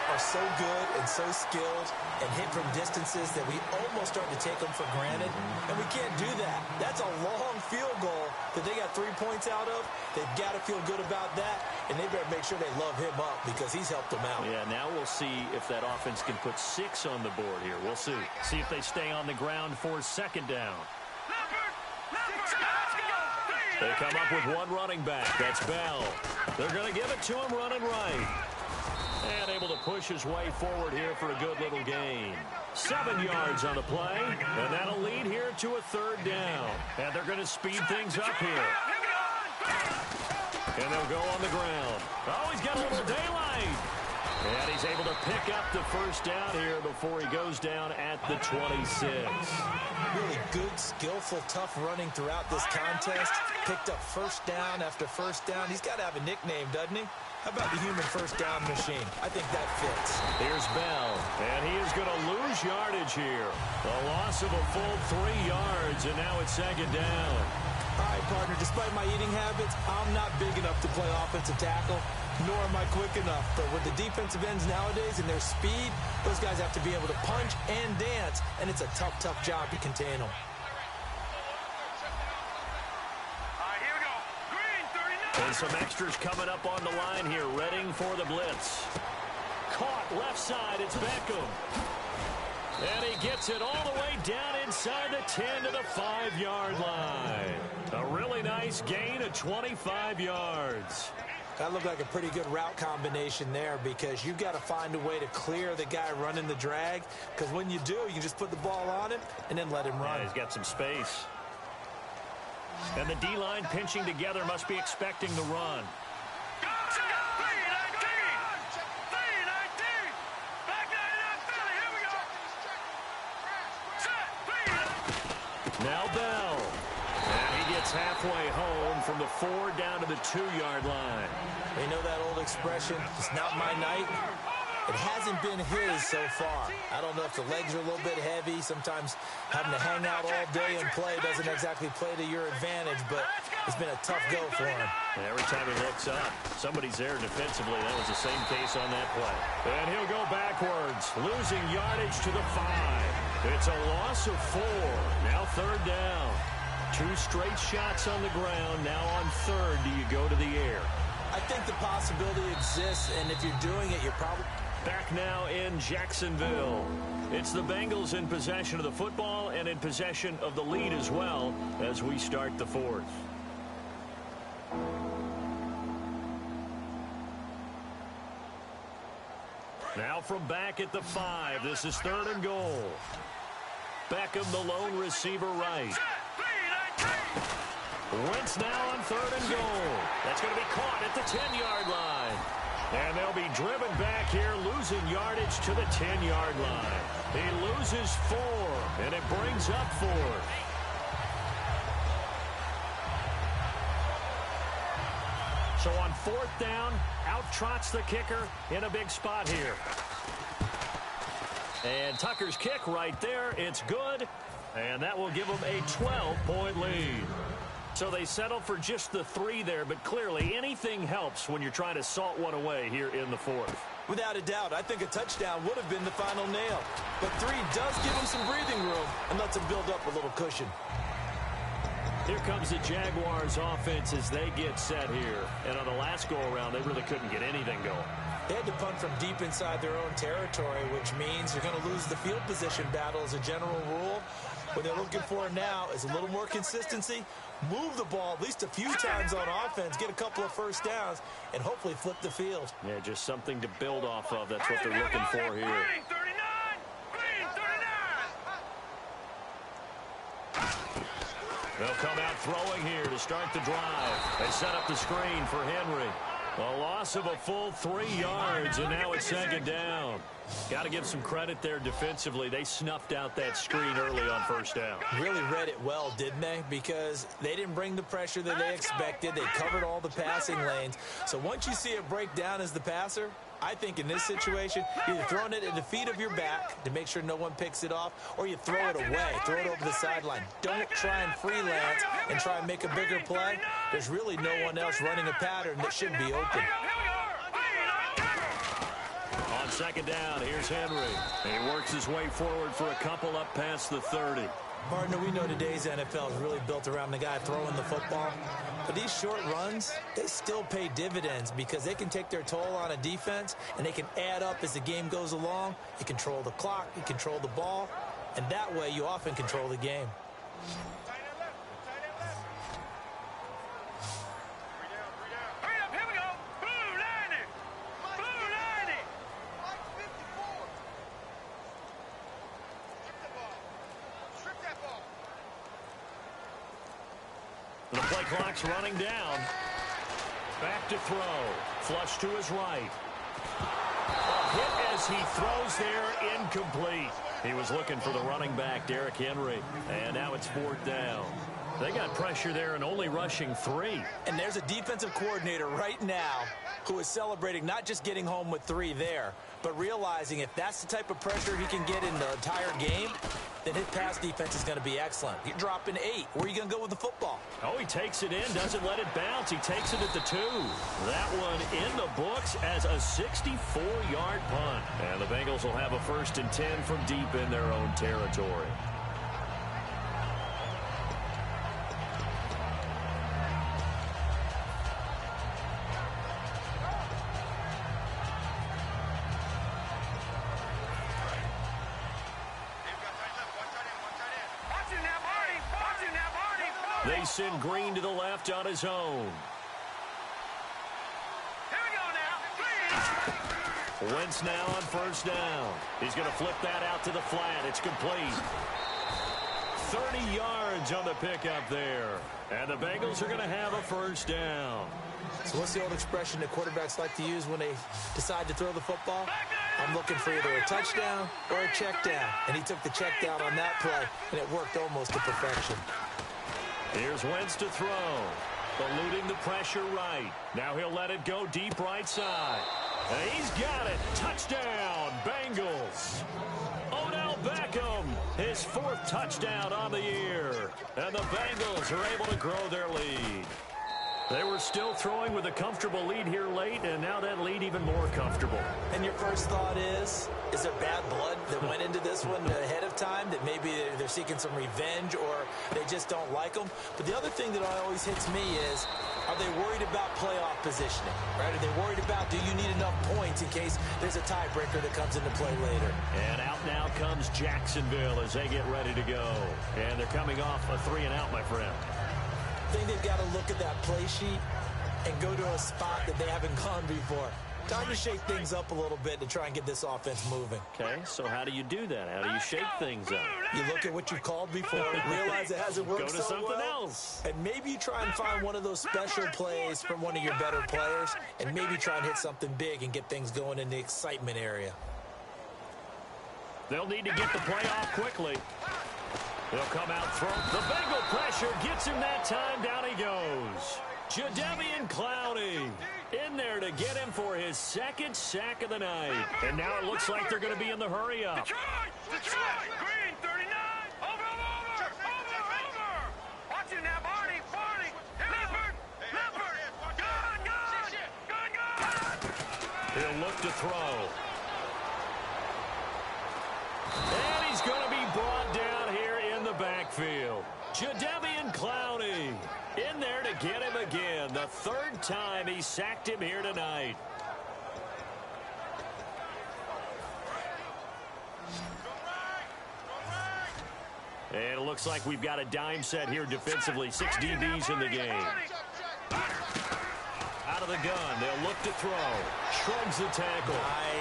are so good and so skilled and hit from distances that we almost start to take them for granted, and we can't do that. That's a long field goal that they got 3 points out of. They've got to feel good about that, and they better make sure they love him up because he's helped them out. Yeah, now we'll see if that offense can put 6 on the board here. We'll see. See if they stay on the ground for 2nd down. They come up with one running back. That's Bell. They're going to give it to him running right. And able to push his way forward here for a good little gain. 7 yards on the play, and that'll lead here to a 3rd down. And they're going to speed things up here. And they'll go on the ground. Oh, he's got a little daylight. And he's able to pick up the 1st down here before he goes down at the 26. Really good, skillful, tough running throughout this contest. Picked up 1st down after 1st down. He's got to have a nickname, doesn't he? How about the human 1st down machine? I think that fits. Here's Bell, and he is going to lose yardage here. A loss of a full 3 yards, and now it's 2nd down. All right, partner, despite my eating habits, I'm not big enough to play offensive tackle. nor am I quick enough. But with the defensive ends nowadays and their speed, those guys have to be able to punch and dance, and it's a tough, tough job to contain them. Here we go. Green, 39. And some extras coming up on the line here, readying for the blitz. Caught left side, it's Beckham. And he gets it all the way down inside the 10 to the 5-yard line. A really nice gain of 25 yards. That looked like a pretty good route combination there, because you've got to find a way to clear the guy running the drag, because when you do, you can just put the ball on him and then let him run. Yeah, he's got some space. And the D-line pinching together must be expecting the run. Now Bell. And he gets halfway home from the 4 down to the 2-yard line. You know that old expression, it's not my night? It hasn't been his so far. I don't know if the legs are a little bit heavy. Sometimes having to hang out all day and play doesn't exactly play to your advantage, but it's been a tough go for him. And every time he looks up, somebody's there defensively. That was the same case on that play. And he'll go backwards, losing yardage to the 5. It's a loss of 4. Now 3rd down. 2 straight shots on the ground. Now on 3rd, do you go to the air? I think the possibility exists, and if you're doing it, you're probably... Back now in Jacksonville. It's the Bengals in possession of the football and in possession of the lead as well as we start the 4th. Now from back at the 5, this is 3rd and goal. Beckham, the lone receiver, right. Wentz now on 3rd and goal. That's going to be caught at the 10-yard line. And they'll be driven back here, losing yardage to the 10-yard line. He loses 4, and it brings up 4th. So on 4th down, out trots the kicker in a big spot here. And Tucker's kick right there. It's good. And that will give them a 12-point lead. So they settle for just the 3 there, but clearly anything helps when you're trying to salt one away here in the 4th. Without a doubt, I think a touchdown would have been the final nail. But 3 does give them some breathing room and lets them build up a little cushion. Here comes the Jaguars offense as they get set here. And on the last go-around, they really couldn't get anything going. They had to punt from deep inside their own territory, which means you're going to lose the field position battle as a general rule. What they're looking for now is a little more consistency, move the ball at least a few times on offense, get a couple of first downs, and hopefully flip the field. Yeah, just something to build off of. That's what they're looking for here. Green, 39. Green, 39. They'll come out throwing here to start the drive. They set up the screen for Henry. A loss of a full 3 yards, and now it's 2nd down. Got to give some credit there defensively. They snuffed out that screen early on 1st down. Really read it well, didn't they? Because they didn't bring the pressure that they expected. They covered all the passing lanes. So once you see it break down as the passer, I think in this situation, you're either throwing it at the feet of your back to make sure no one picks it off, or you throw it away, throw it over the sideline. Don't try and freelance and try and make a bigger play. There's really no one else running a pattern that should be open. On 2nd down, here's Henry. He works his way forward for a couple up past the 30. Partner, we know today's NFL is really built around the guy throwing the football. But these short runs, they still pay dividends because they can take their toll on a defense, and they can add up as the game goes along. You control the clock, you control the ball, and that way you often control the game. The play clock's running down. Back to throw. Flush to his right. A hit as he throws there, incomplete. He was looking for the running back, Derrick Henry. And now it's 4th down. They got pressure there and only rushing 3. And there's a defensive coordinator right now who is celebrating not just getting home with 3 there, but realizing if that's the type of pressure he can get in the entire game, then his pass defense is going to be excellent. You're dropping 8. Where are you going to go with the football? Oh, he takes it in, doesn't let it bounce. He takes it at the 2. That one in the books as a 64-yard punt. And the Bengals will have a 1st and 10 from deep in their own territory. They send Green to the left on his own. Here we go now. Wentz now on 1st down. He's going to flip that out to the flat. It's complete. 30 yards on the pickup there. And the Bengals are going to have a 1st down. So what's the old expression that quarterbacks like to use when they decide to throw the football? I'm looking for either a touchdown or a check down. And he took the check down on that play, and it worked almost to perfection. Here's Wentz to throw. Eluding the pressure right. Now he'll let it go deep right side. And he's got it. Touchdown, Bengals. Odell Beckham, his 4th touchdown on the year. And the Bengals are able to grow their lead. They were still throwing with a comfortable lead here late, and now that lead even more comfortable. And your first thought is there bad blood that went into this one ahead of time, that maybe they're seeking some revenge or they just don't like them? But the other thing that always hits me is, are they worried about playoff positioning? Right? Are they worried about, do you need enough points in case there's a tiebreaker that comes into play later? And out now comes Jacksonville as they get ready to go. And they're coming off a 3-and-out, my friend. I think they've got to look at that play sheet and go to a spot that they haven't gone before. Time to shake things up a little bit to try and get this offense moving. Okay, so how do you do that? How do you shake things up? You look at what you've called before, realize it hasn't worked so well. Go to something else. And maybe you try and find one of those special plays from one of your better players, and maybe try and hit something big and get things going in the excitement area. They'll need to get the play off quickly. They'll come out front. The Bengal pressure gets him that time. Down he goes. Jadeveon Clowney in there to get him for his 2nd sack of the night. And now it looks like they're going to be in the hurry-up. Detroit! Green, 39! Over! Watch it now, Barney! Leopard! Gun! He'll look to throw. And he's going to be brought down here in the backfield. Jadeveon Clowney in there to get him again. The 3rd time he sacked him here tonight. And it looks like we've got a dime set here defensively. 6 DBs in the game. Out of the gun. They'll look to throw. Shrugs the tackle.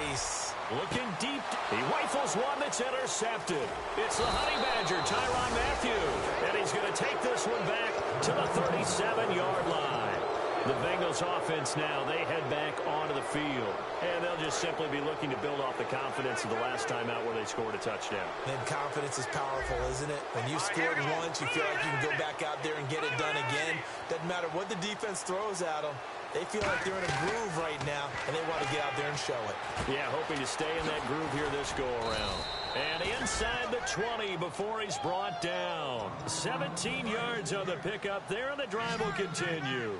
Nice. Looking deep. He rifles one that's intercepted. It's the Honey Badger, Tyrann Mathieu. And he's going to take this one back to the 37-yard line. The Bengals offense now, they head back onto the field. And they'll just simply be looking to build off the confidence of the last time out where they scored a touchdown. And confidence is powerful, isn't it? When you've scored once, you feel like you can go back out there and get it done again. Doesn't matter what the defense throws at them. They feel like they're in a groove right now, and they want to get out there and show it. Yeah, hoping to stay in that groove here this go-around. And inside the 20 before he's brought down. 17 yards on the pickup there, and the drive will continue.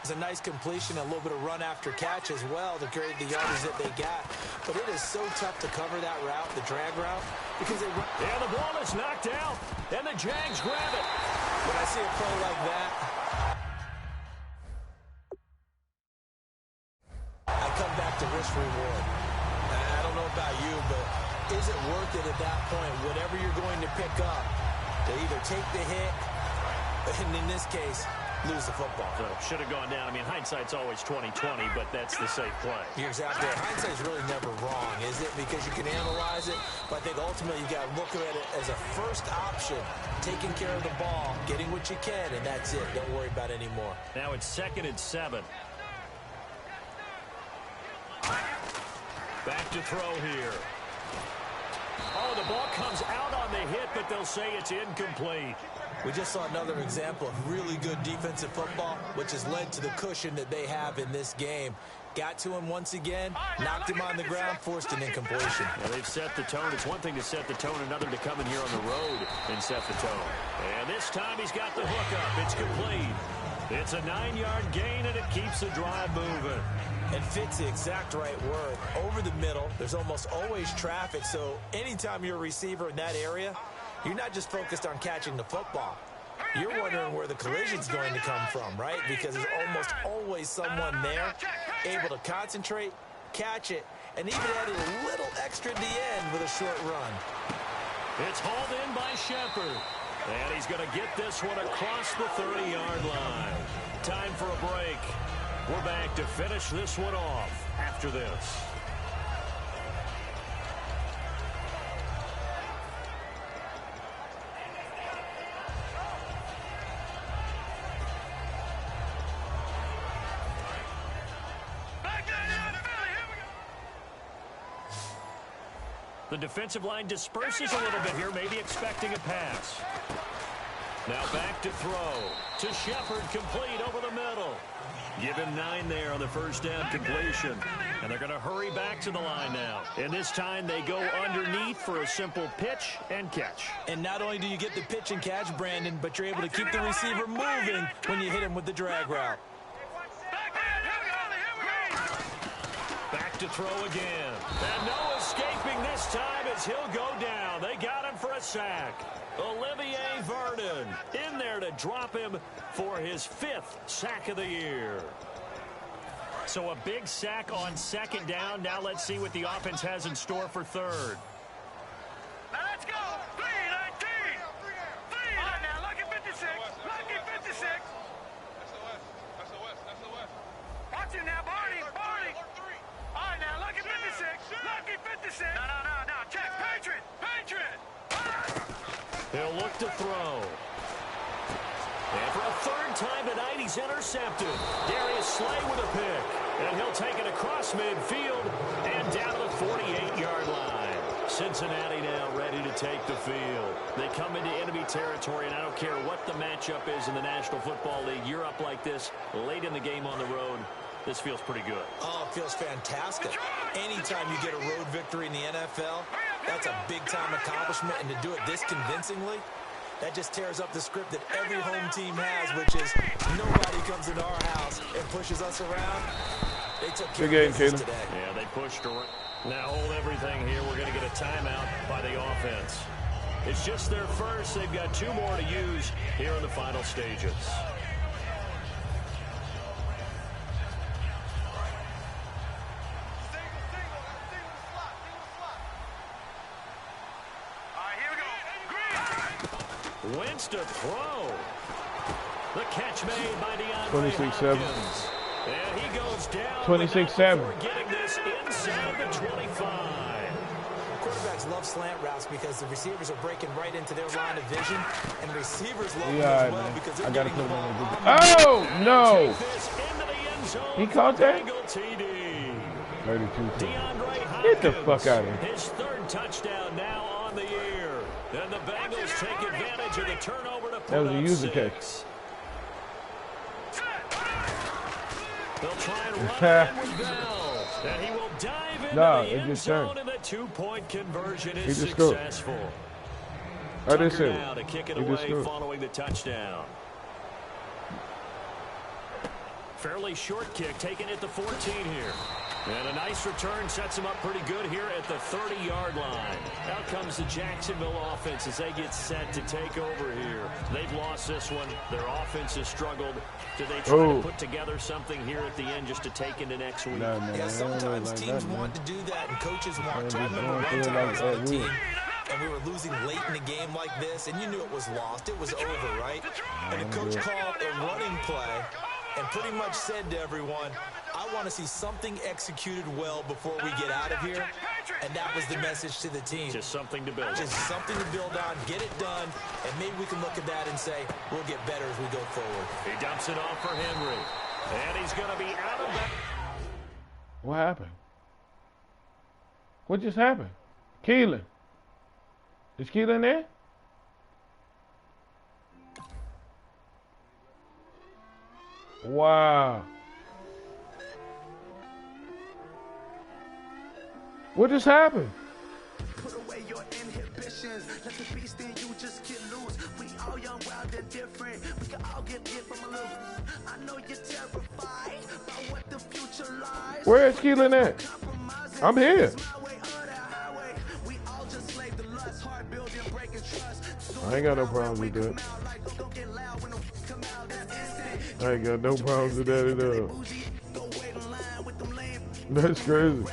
It's a nice completion, a little bit of run after catch as well to create the yardage that they got. But it is so tough to cover that route, the drag route, because they run. And the ball is knocked out, and the Jags grab it. When I see a play like that, I come back to risk reward. I don't know about you, but is it worth it at that point, whatever you're going to pick up, to either take the hit, and in this case, lose the football? So should have gone down. I mean, hindsight's always 20/20, but that's the safe play. You're exactly right. Hindsight's really never wrong, is it? Because you can analyze it, but I think ultimately you got to look at it as a first option, taking care of the ball, getting what you can, and that's it. Don't worry about it anymore. Now it's 2nd and 7. Back to throw here. Oh, the ball comes out on the hit, but they'll say it's incomplete. We just saw another example of really good defensive football, which has led to the cushion that they have in this game. Got to him once again, knocked him on the ground, forced an incompletion. Well, they've set the tone. It's one thing to set the tone, another to come in here on the road and set the tone. And this time he's got the hook up. It's complete. It's a 9-yard gain, and it keeps the drive moving. It fits the exact right word. Over the middle, there's almost always traffic, so anytime you're a receiver in that area, you're not just focused on catching the football. You're wondering where the collision's going to come from, right? Because there's almost always someone there able to concentrate, catch it, and even add a little extra at the end with a short run. It's hauled in by Shepard. And he's going to get this one across the 30-yard line. Time for a break. We're back to finish this one off after this. The defensive line disperses a little bit here, maybe expecting a pass. Now back to throw. To Shepard, complete over the middle. Give him 9 there on the first down completion. And they're going to hurry back to the line now. And this time they go underneath for a simple pitch and catch. And not only do you get the pitch and catch, Brandon, but you're able to keep the receiver moving when you hit him with the drag route. Back to throw again. And no escaping this time as he'll go down. They got him for a sack. Olivier Vernon in there to drop him for his 5th sack of the year. So a big sack on second down. Now let's see what the offense has in store for third. Now let's go. 3-19. 3. All right, now, lucky 56. Lucky 56. That's the West. Watch it now, Barney. All right, now, lucky 56. Lucky 56. No. Check. Patriot. He'll look to throw. And for a 3rd time tonight, he's intercepted. Darius Slay with a pick. And he'll take it across midfield and down to the 48-yard line. Cincinnati now ready to take the field. They come into enemy territory, and I don't care what the matchup is in the National Football League. You're up like this late in the game on the road. This feels pretty good. Oh, it feels fantastic. Anytime you get a road victory in the NFL, that's a big-time accomplishment, and to do it this convincingly, that just tears up the script that every home team has, which is nobody comes into our house and pushes us around. They took care of business today. Yeah, they pushed around. Now hold everything here. We're going to get a timeout by the offense. It's just their first. They've got 2 more to use here in the final stages. Wentz to throw. The catch made by DeAndre 26-7. Hopkins. And he goes down. 26-7. Getting this inside the 25. Quarterbacks love slant routes because the receivers are breaking right into their line of vision, and receivers love them as well because they're getting the ball. Oh, no. He caught that? 32. Get the fuck out of here. His 3rd touchdown now on the year. And the Bengals take advantage of the turnover to put That was a user 6. case. They'll try and run in with Bell. And he will dive into the end zone, and the 2-point conversion is successful. Tucker now to kick it away following the touchdown. Fairly short kick, taken at the 14 here. And a nice return sets him up pretty good here at the 30-yard line. Out comes the Jacksonville offense as they get set to take over here. They've lost this one. Their offense has struggled. Do they try to put together something here at the end just to take into next week? Yeah, sometimes teams want to do that, and coaches want to. I remember one time I was on the team, and we were losing late in a game like this, and you knew it was lost. It was over, right? And the coach called a running play and pretty much said to everyone, I want to see something executed well before we get out of here. And that was the message to the team. Just something to build. Just something to build on, get it done, and maybe we can look at that and say, we'll get better as we go forward. He dumps it off for Henry. And he's going to be out of that. What happened? What just happened? Keelan. Is Keelan there? Wow. What just happened? Put away your inhibitions. Let the beast in you just get loose. We all young, wild, and different. We can all get hit from a loop. I know you're terrified about what the future lies. Where is Keelan at? I'm here. I ain't got no problems with that. I ain't got no problems with that at all. That's crazy.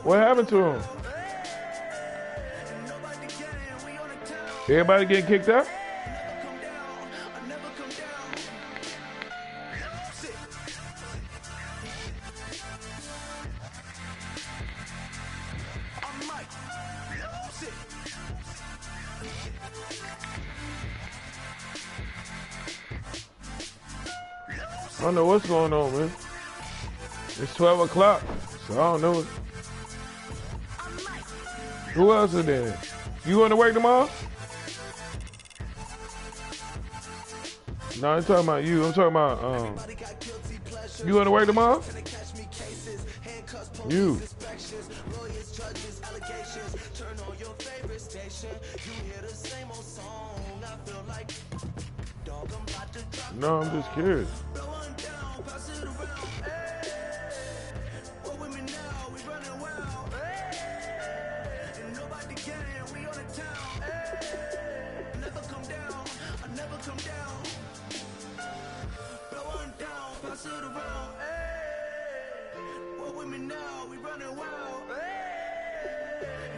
What happened to him? Everybody getting kicked out? I don't know what's going on, man. It's 12 o'clock, so I don't know. Who else is there? You going to work tomorrow? No, I'm talking about you. I'm talking about, you going to work tomorrow? You. No, I'm just curious.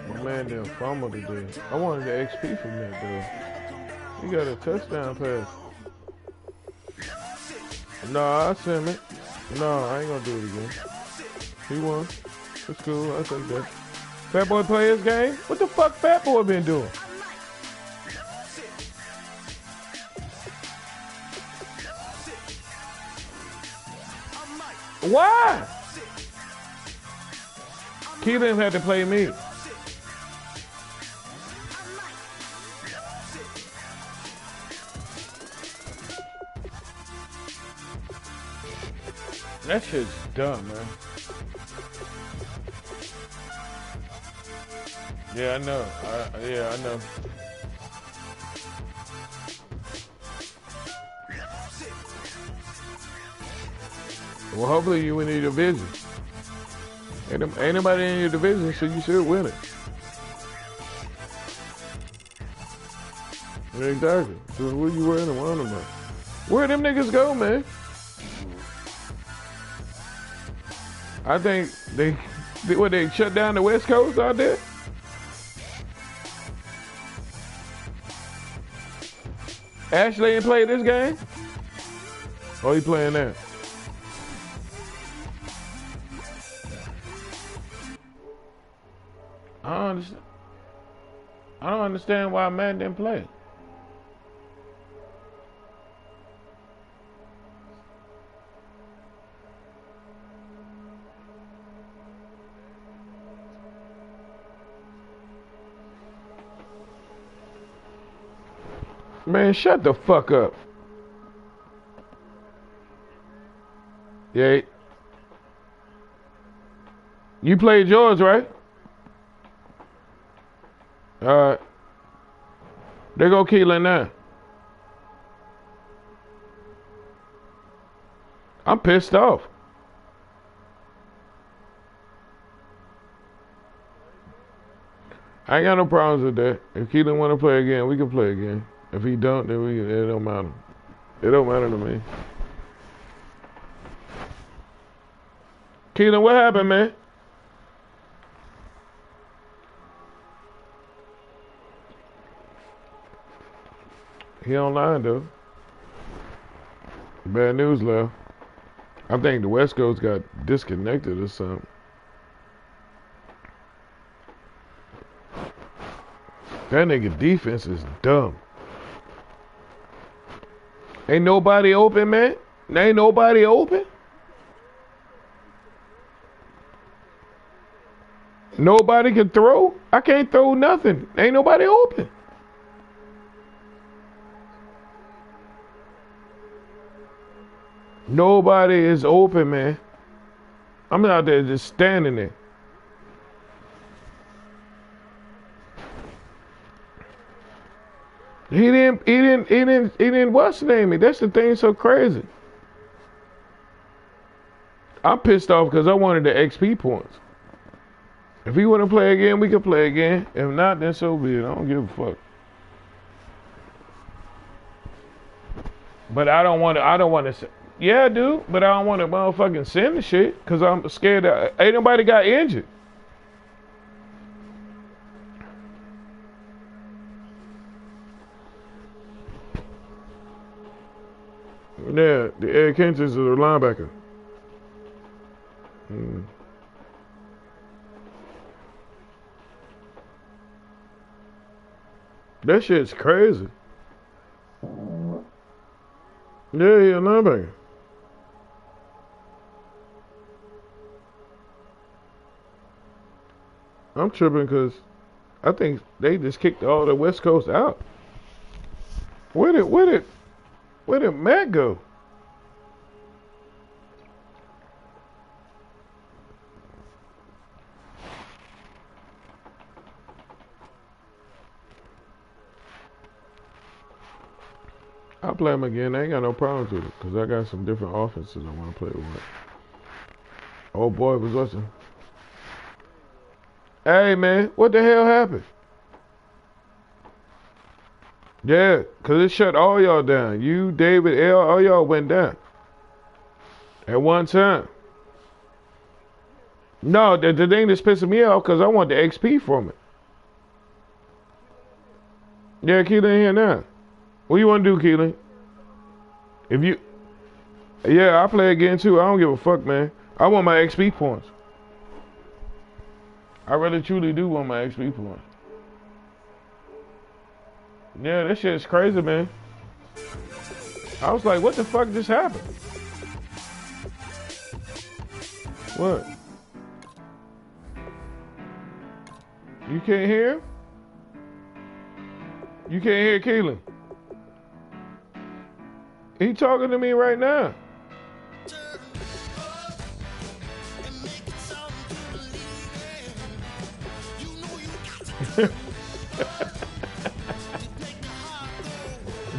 My man didn't fumble today. I wanted the XP from that, though. He got a touchdown pass. No, I sent it. No, I ain't gonna do it again. He won. It's cool. I take that. Fat Boy play his game? What the fuck Fat Boy been doing? Why? Keelan had to play me. That shit's dumb, man. Yeah, I know. Yeah, I know. Well, hopefully you win your division. Ain't nobody in your division, so you should win it. Exactly. So what you worrying about? Where them niggas go, man? I think they shut down the West Coast out there? Ashley ain't played this game? Or he playing that? I don't understand why man didn't play. Man, shut the fuck up. Yeah. You played yours, right? Alright. There go Keelan now. I'm pissed off. I ain't got no problems with that. If Keelan want to play again, we can play again. If he don't, then it don't matter. It don't matter to me. Keelan, what happened, man? He online though. Bad news left. I think the West Coast got disconnected or something. That nigga defense is dumb. Ain't nobody open, man. Ain't nobody open. Nobody can throw. I can't throw nothing. Ain't nobody open. Nobody is open, man. I'm out there just standing there. He didn't what's the name? That's the thing so crazy. I'm pissed off because I wanted the XP points. If he want to play again, we can play again. If not, then so be it. I don't give a fuck. But I don't want to. Yeah, dude. But I don't want to motherfucking send the shit because I'm scared that ain't nobody got injured. Yeah, the Ed Kentons is a linebacker. That shit's crazy. Yeah, he a linebacker. I'm tripping because I think they just kicked all the West Coast out. Where did Matt go? I'll play him again. I ain't got no problems with it because I got some different offenses I want to play with. Oh boy, was listening. Hey man, what the hell happened? Yeah, because it shut all y'all down. You, David, L, all y'all went down. At one time. No, the thing that's pissing me off because I want the XP from it. Yeah, Keelan in here now. What you want to do, Keelan? Yeah, I play again too. I don't give a fuck, man. I want my XP points. I really truly do want my XP points. Yeah, that shit is crazy, man. I was like, what the fuck just happened? What? You can't hear him? You can't hear Keelan? He talking to me right now.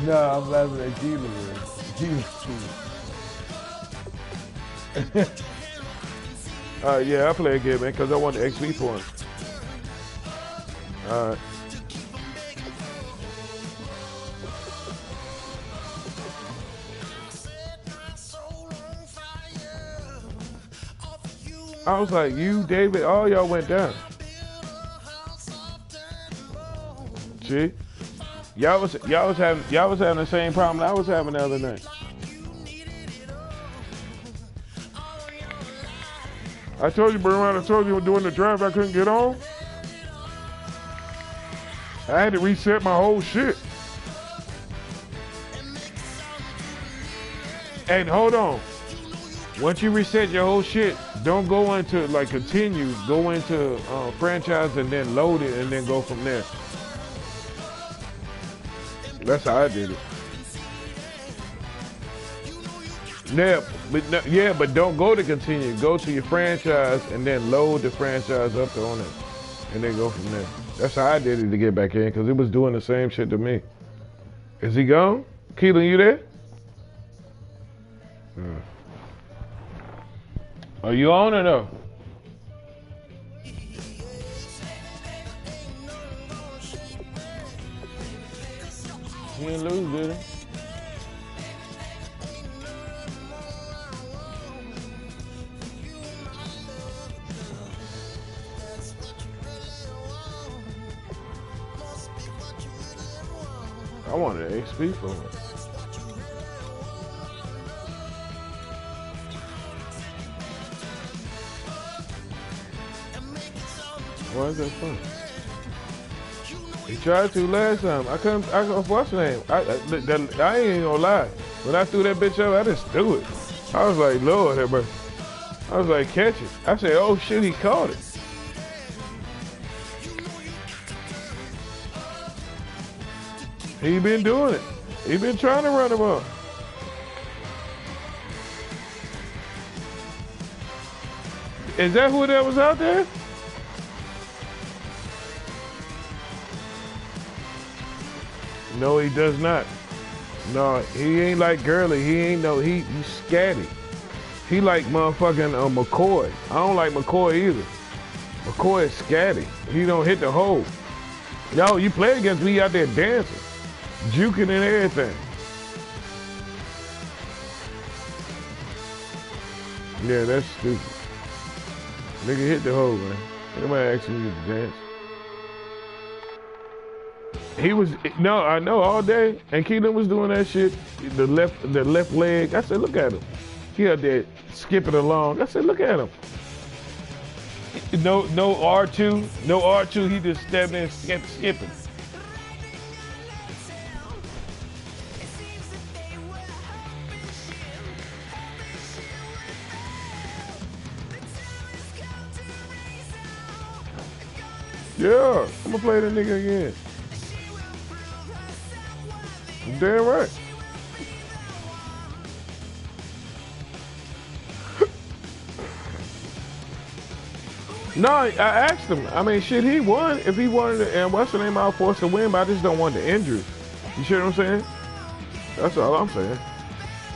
No, I'm laughing at Keelan. Yeah, I play again, man, because I want the XP points. Alright. I was like, you, David, all y'all went down. See? Y'all was having the same problem I was having the other night. I told you, Brian, I told you during the draft I couldn't get on. I had to reset my whole shit. And hold on. Once you reset your whole shit, don't go into like continue. Go into franchise and then load it and then go from there. That's how I did it. Yeah, but don't go to continue. Go to your franchise and then load the franchise up on it, and then go from there. That's how I did it to get back in because it was doing the same shit to me. Is he gone? Keelan, you there? Are you on or no? He didn't lose, did he? I wanted an XP from it. Why is that fun? He tried to last time. I couldn't what's the name? I ain't gonna lie. When I threw that bitch up, I just threw it. I was like, Lord have mercy. I was like, catch it. I said, oh shit, he caught it. He been doing it. He been trying to run him up. Is that who that was out there? No, he does not. No, he ain't like Gurley. He ain't no, he's scatty. He like motherfucking McCoy. I don't like McCoy either. McCoy is scatty. He don't hit the hole. No, you play against me out there dancing, juking and everything. Yeah, that's stupid. Nigga hit the hole, man. Nobody asking you to dance. He was, no, I know all day. And Keelan was doing that shit, the left leg. I said, look at him. He out there skipping along. I said, look at him. No R2, he just stepped in and skipping. Yeah, I'm gonna play that nigga again. Damn right. No, I asked him. I mean, shit, he won. If he wanted to, and what's the name, I'll force to win, but I just don't want the injuries. You see what I'm saying? That's all I'm saying.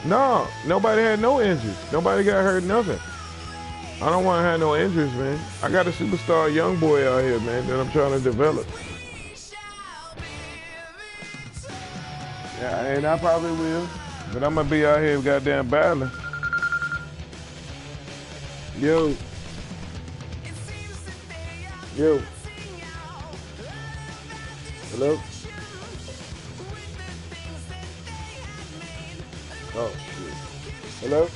No, nobody had no injuries. Nobody got hurt, nothing. I don't want to have no injuries, man. I got a superstar young boy out here, man, that I'm trying to develop. Yeah, and I probably will. But I'm going to be out here goddamn battling. Yo. Yo. Hello? Oh, shit. Hello?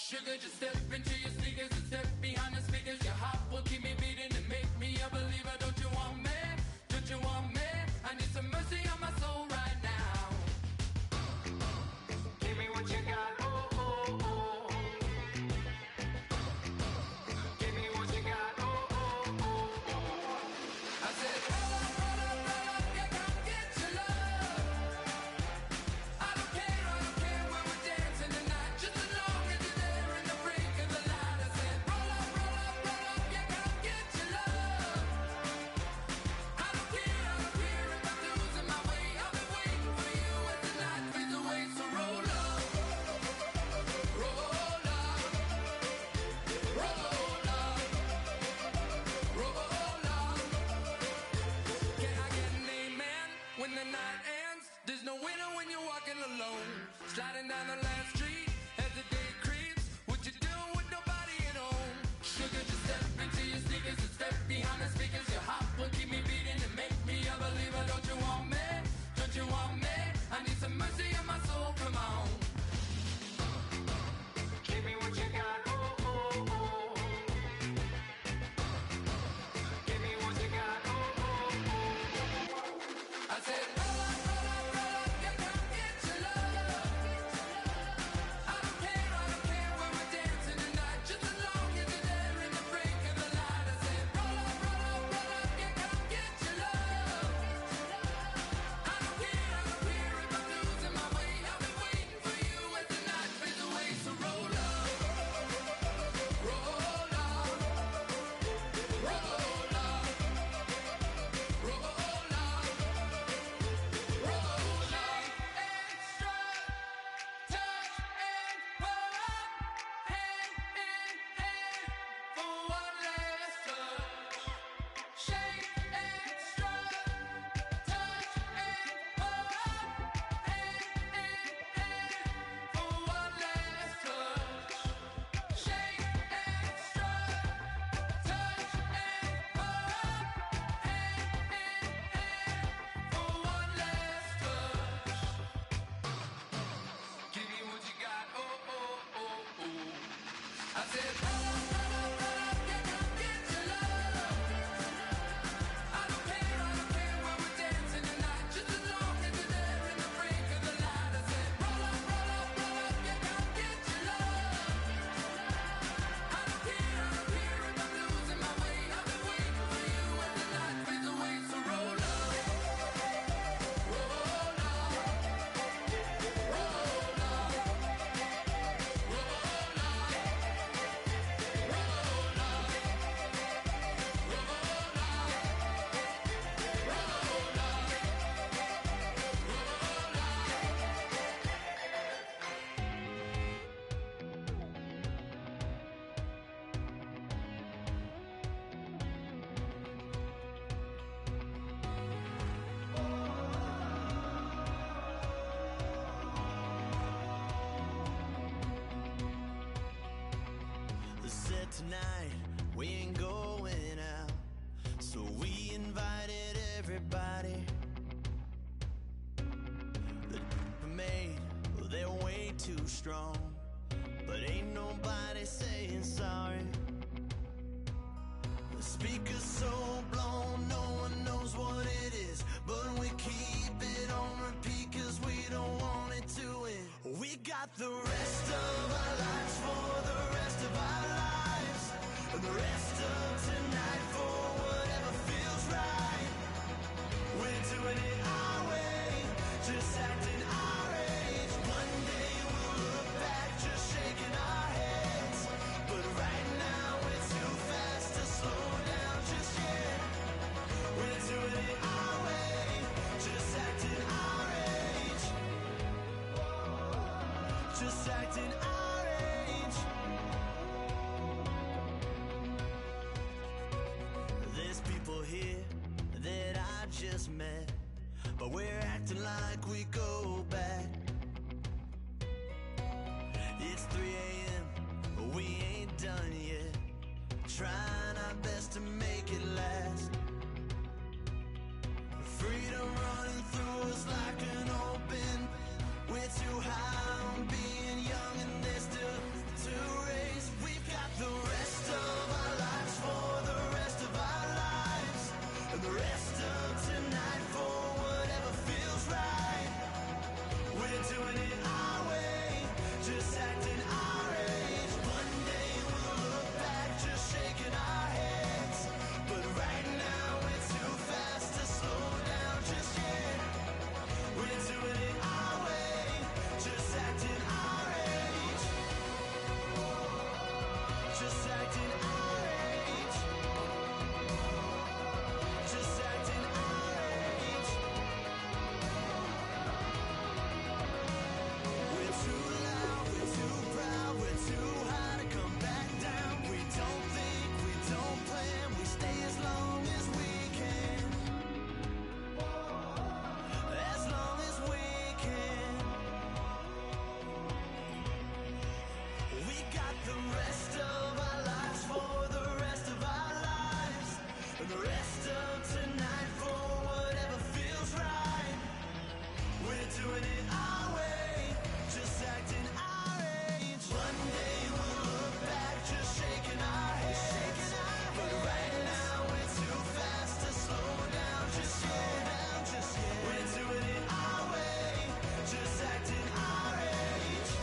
Sugar, just step into your sneakers and step behind the speakers. Your heart will keep me beating and make me a believer. Don't you want me? Don't you want me? I need some mercy on my soul right now. Give me what you got, oh, oh, oh. Give me what you got, oh, oh, oh, oh. I said, roll up, yeah, come get your love. I don't care when we're dancing tonight, just as long as you're there in the break of the light. I said, roll up, yeah, come get your love. I don't care if I'm losing my way. I'll be waiting for you as the night fades away. So roll up, roll up, roll up, roll up. Can I get an amen when the night ends? There's no winner when you're walking alone. Sliding down the last street as the day creeps. What you doing with nobody at home? Sugar, just step into your sneakers and step behind the speakers. Your heart will keep me beating and make me a believer. Don't you want me? Don't you want me? I need some mercy on my soul. Come on. Give me what you got. Oh, oh, oh. Give me what you got. Oh, oh, oh. I said, roll up, yeah, come get your love. I don't care when we're dancing tonight, just as long as you're there in the break of the light. I said, roll up, yeah, come get your love. I don't care if I'm losing my way. I'll be waiting for you as the night fades away. So roll up, roll up, roll up, roll up, roll up. Extra touch and pull up, hand in hand for one last touch. Shake extra touch and pull up, hand in hand for one last touch. Shake extra touch and pull up, hand in hand for one last touch. Give me what you got, oh, oh, oh, oh. I said, roll up, yeah, come get your love. I don't care when we're dancing tonight, just as long as you're there in the break of the light. I said, roll up, yeah, come get your love. I don't care if I'm losing my way. I'll be waiting for you as the night fades away. So roll up, roll up, roll Said tonight we ain't going out, so we invited everybody. The made, well, they're way too strong, but ain't nobody saying sorry. The speaker's so blown, no one knows what it is, but we keep it on repeat 'cause we don't want it to end. We got the rest of our lives for the rest of our lives, and the rest of tonight for whatever feels right. We're doing it our way, just acting our age. One day we'll look back just shaking our heads, but right now we're too fast to slow down just yet. We're doing it our way, just acting our age. Just acting our age. There's people here that I just met, but we're acting like we go back. It's 3 a.m., but we ain't done yet, trying our best to make it last. Freedom running through us like an open. We're too high on being young and there's still too the rest of our lives for the rest of our lives. And the rest of tonight for whatever feels right. We're doing it our way, just acting our age. One day we'll look back, just shaking our heads. But right now we're too fast to slow down, just yet. We're doing it our way, just acting our age.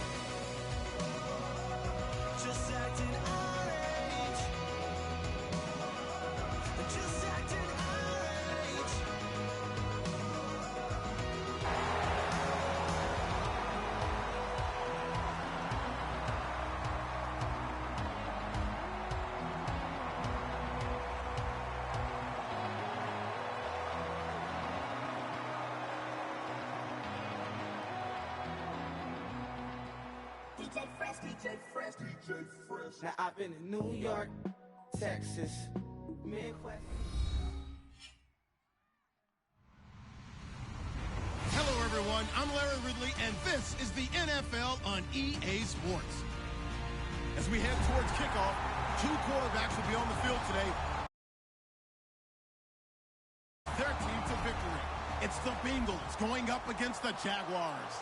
Just acting our age. Just acting our age. Now I've been in New York, Texas, Midwest. Hello, everyone. I'm Larry Ridley, and this is the NFL on EA Sports. As we head towards kickoff, two quarterbacks will be on the field today. Their team to victory. It's the Bengals going up against the Jaguars.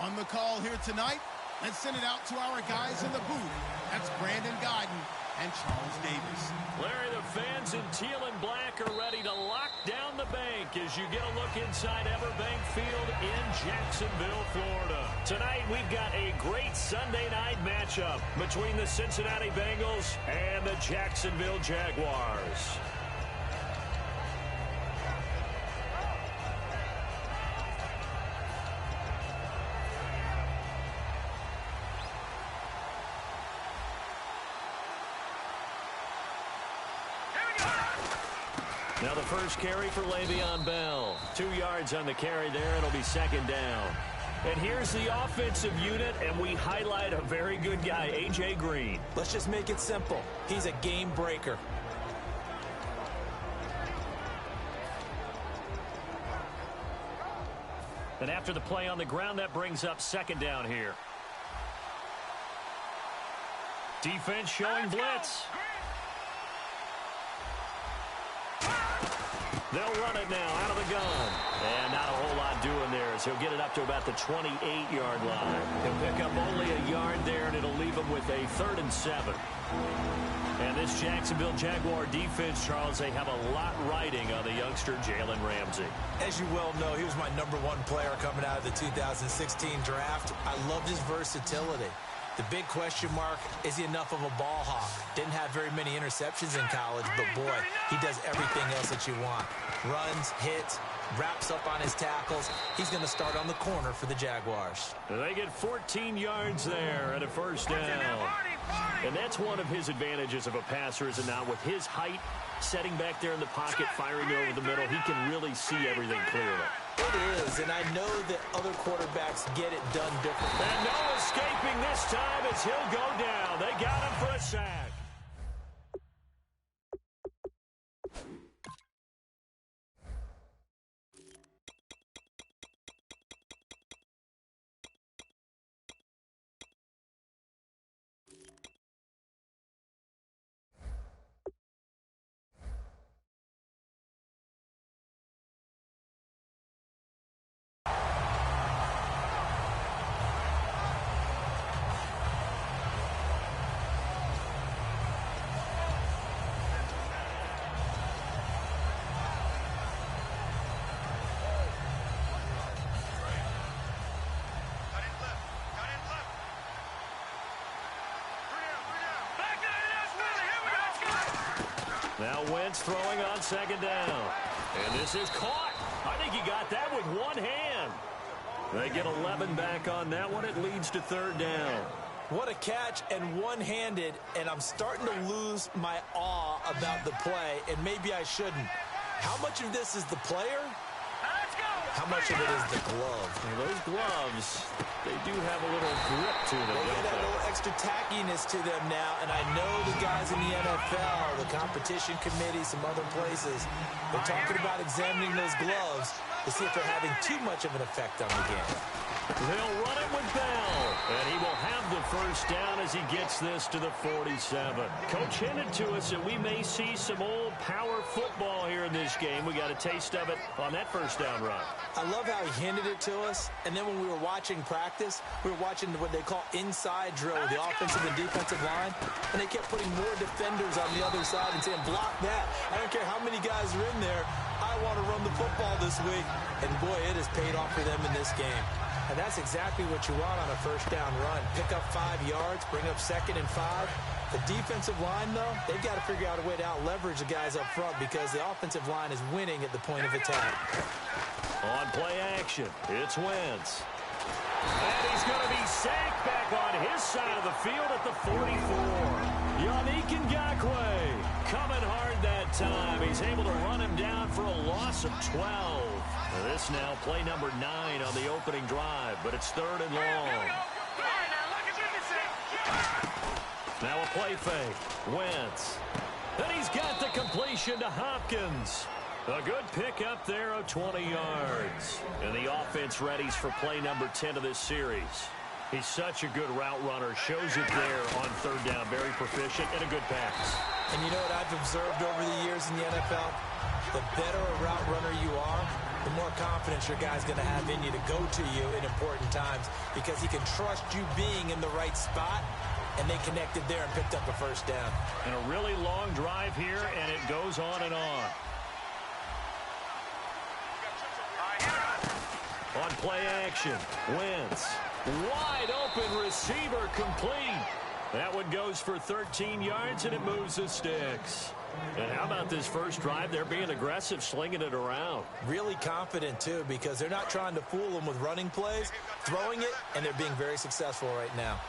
On the call here tonight, let's send it out to our guys in the booth. That's Brandon Guyton and Charles Davis. Larry, the fans in teal and black are ready to lock down the bank as you get a look inside Everbank Field in Jacksonville, Florida. Tonight, we've got a great Sunday night matchup between the Cincinnati Bengals and the Jacksonville Jaguars. Now the first carry for Le'Veon Bell. 2 yards on the carry there. It'll be second down. And here's the offensive unit, and we highlight a very good guy, A.J. Green. Let's just make it simple. He's a game breaker. And after the play on the ground, that brings up second down here. Defense showing blitz. They'll run it now out of the gun. And not a whole lot doing there as he'll get it up to about the 28-yard line. He'll pick up only a yard there, and it'll leave him with a 3rd and 7. And this Jacksonville Jaguar defense, Charles, they have a lot riding on the youngster Jalen Ramsey. As you well know, he was my #1 player coming out of the 2016 draft. I loved his versatility. The big question mark, is he enough of a ball hawk? Didn't have very many interceptions in college, but boy, he does everything else that you want. Runs, hits, wraps up on his tackles. He's going to start on the corner for the Jaguars. They get 14 yards there and a first down. And that's one of his advantages of a passer, is it not? With his height, setting back there in the pocket, firing over the middle, he can really see everything clearly. It is, and I know that other quarterbacks get it done differently. And no escaping this time as he'll go down. They got him for a sack. Now Wentz throwing on second down. And this is caught. I think he got that with one hand. They get 11 back on that one. It leads to 3rd down. What a catch, and one-handed, and I'm starting to lose my awe about the play, and maybe I shouldn't. How much of this is the player? How much of it is the glove? And those gloves, they do have a little grip to them. They get that little extra tackiness to them now, and I know the guys in the NFL, the competition committee, some other places, they're talking about examining those gloves to see if they're having too much of an effect on the game. They'll run it with Bell, and he will have the first down as he gets this to the 47. Coach hinted to us that we may see some old power football here in this game. We got a taste of it on that first down run. I love how he hinted it to us, and then when we were watching practice, we were watching what they call inside drill with the offensive and defensive line, and they kept putting more defenders on the other side and saying, block that. I don't care how many guys are in there. I want to run the football this week. And, boy, it has paid off for them in this game. And that's exactly what you want on a first down run. Pick up 5 yards, bring up 2nd and 5. The defensive line, though, they've got to figure out a way to out-leverage the guys up front because the offensive line is winning at the point of attack. On play action, it's Wentz. And he's going to be sacked back on his side of the field at the 44. Yannick Ngakoue coming hard that time. He's able to run him down for a loss of 12. This now play number 9 on the opening drive, but it's 3rd and long. Now a play fake. Wentz. Then he's got the completion to Hopkins. A good pickup there of 20 yards. And the offense readies for play number 10 of this series. He's such a good route runner. Shows it there on 3rd down. Very proficient and a good pass. And you know what I've observed over the years in the NFL? The better a route runner you are, the more confidence your guy's going to have in you to go to you in important times because he can trust you being in the right spot, and they connected there and picked up a first down. And a really long drive here, and it goes on and on. On play action, Wentz. Wide open receiver complete. That one goes for 13 yards, and it moves the sticks. And how about this first drive? They're being aggressive, slinging it around. Really confident, too, because they're not trying to fool them with running plays, throwing it, and they're being very successful right now.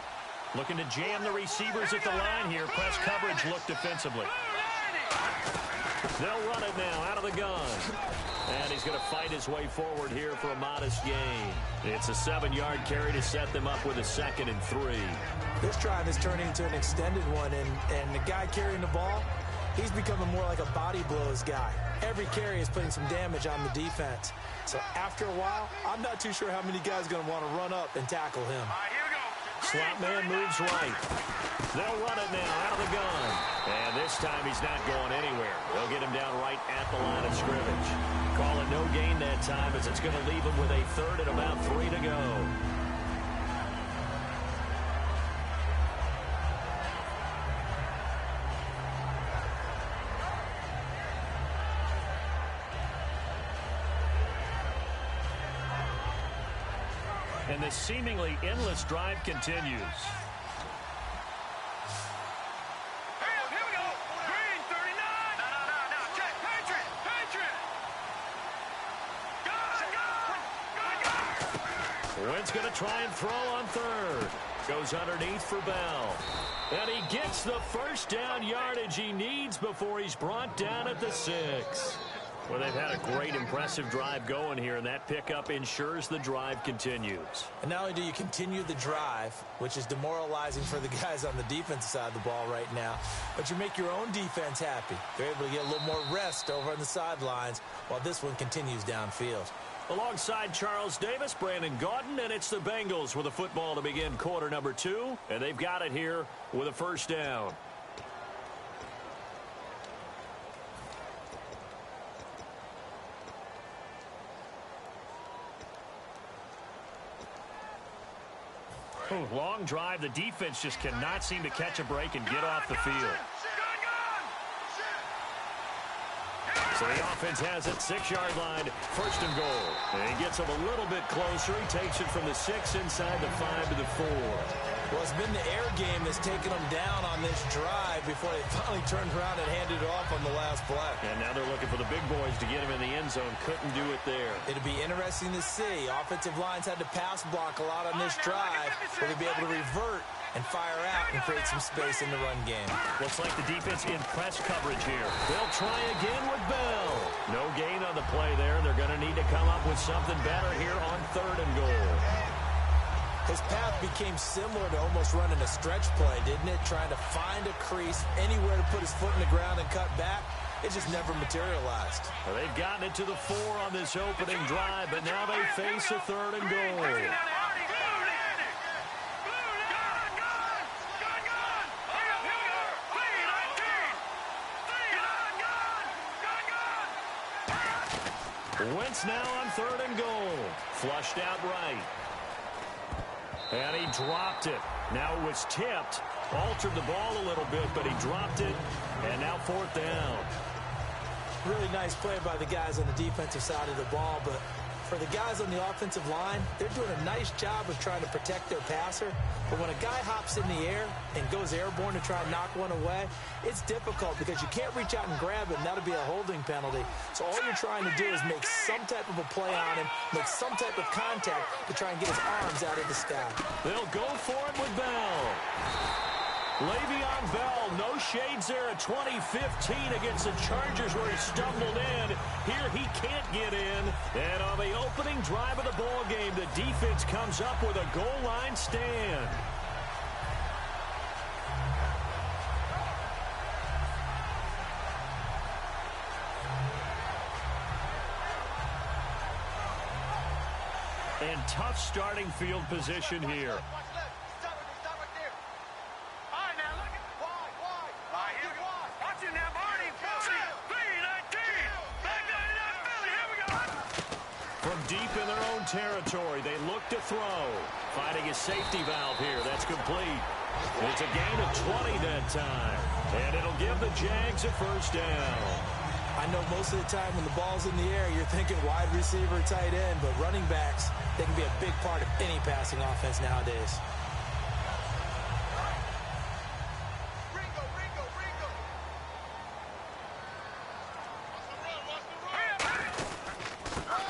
Looking to jam the receivers at the line here. Press coverage look defensively. They'll run it now out of the gun. And he's going to fight his way forward here for a modest gain. It's a 7-yard carry to set them up with a 2nd and 3. This drive is turning into an extended one, and the guy carrying the ball, he's becoming more like a body blows guy. Every carry is putting some damage on the defense. So after a while, I'm not too sure how many guys are going to want to run up and tackle him. Slot man moves right. They'll run it now out of the gun. And this time he's not going anywhere. They'll get him down right at the line of scrimmage. Call it no gain that time as it's going to leave him with a 3rd and about 3 to go. And this seemingly endless drive continues. Wentz going to try and throw on 3rd. Goes underneath for Bell. And he gets the first down yardage he needs before he's brought down at the 6. Well, they've had a great, impressive drive going here, and that pickup ensures the drive continues. And not only do you continue the drive, which is demoralizing for the guys on the defensive side of the ball right now, but you make your own defense happy. They're able to get a little more rest over on the sidelines while this one continues downfield. Alongside Charles Davis, Brandon Gaudin, and it's the Bengals with a football to begin quarter number 2, and they've got it here with a first down. Ooh, long drive. The defense just cannot seem to catch a break and get off the field. So the offense has it, 6-yard line, 1st and goal. And he gets him a little bit closer. He takes it from the 6 inside the 5 to the 4. Well, it's been the air game that's taken them down on this drive before they finally turned around and handed it off on the last play. And now they're looking for the big boys to get him in the end zone. Couldn't do it there. It'll be interesting to see. Offensive lines had to pass block a lot on this drive. Will they be able to revert and fire out and create some space in the run game? Looks like the defense in press coverage here. They'll try again with Bell. No gain on the play there. They're going to need to come up with something better here on 3rd and goal. His path became similar to almost running a stretch play, didn't it? Trying to find a crease, anywhere to put his foot in the ground and cut back. It just never materialized. Well, they've gotten it to the 4 on this opening drive, but now they face a 3rd and goal. Wentz now on 3rd and goal. Flushed out right. And he dropped it. Now it was tipped. Altered the ball a little bit, but he dropped it. And now 4th down. Really nice play by the guys on the defensive side of the ball, but for the guys on the offensive line, they're doing a nice job of trying to protect their passer. But when a guy hops in the air and goes airborne to try and knock one away, it's difficult because you can't reach out and grab it, and that'll be a holding penalty. So all you're trying to do is make some type of a play on him, make some type of contact to try and get his arms out of the sky. They'll go for it with Bell. Le'Veon Bell, no shades there at 2015 against the Chargers where he stumbled in. Here he can't get in. And on the opening drive of the ball game, the defense comes up with a goal line stand. And tough starting field position here. From deep in their own territory, they look to throw. Finding a safety valve here. That's complete. It's a gain of 20 that time. And it'll give the Jags a 1st down. I know most of the time when the ball's in the air, you're thinking wide receiver, tight end, but running backs, they can be a big part of any passing offense nowadays.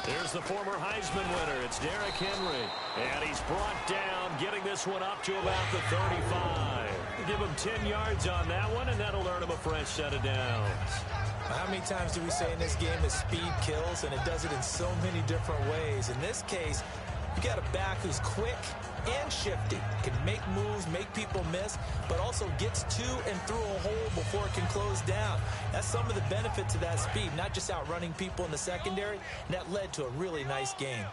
Here's the former Heisman winner. It's Derrick Henry. And he's brought down, getting this one up to about the 35. Give him 10 yards on that one, and that'll earn him a fresh set of downs. How many times do we say in this game that speed kills, and it does it in so many different ways? In this case, you got a back who's quick and shifty, can make moves, make people miss, but also gets to and through a hole before it can close down. That's some of the benefits of that speed, not just outrunning people in the secondary, and that led to a really nice game.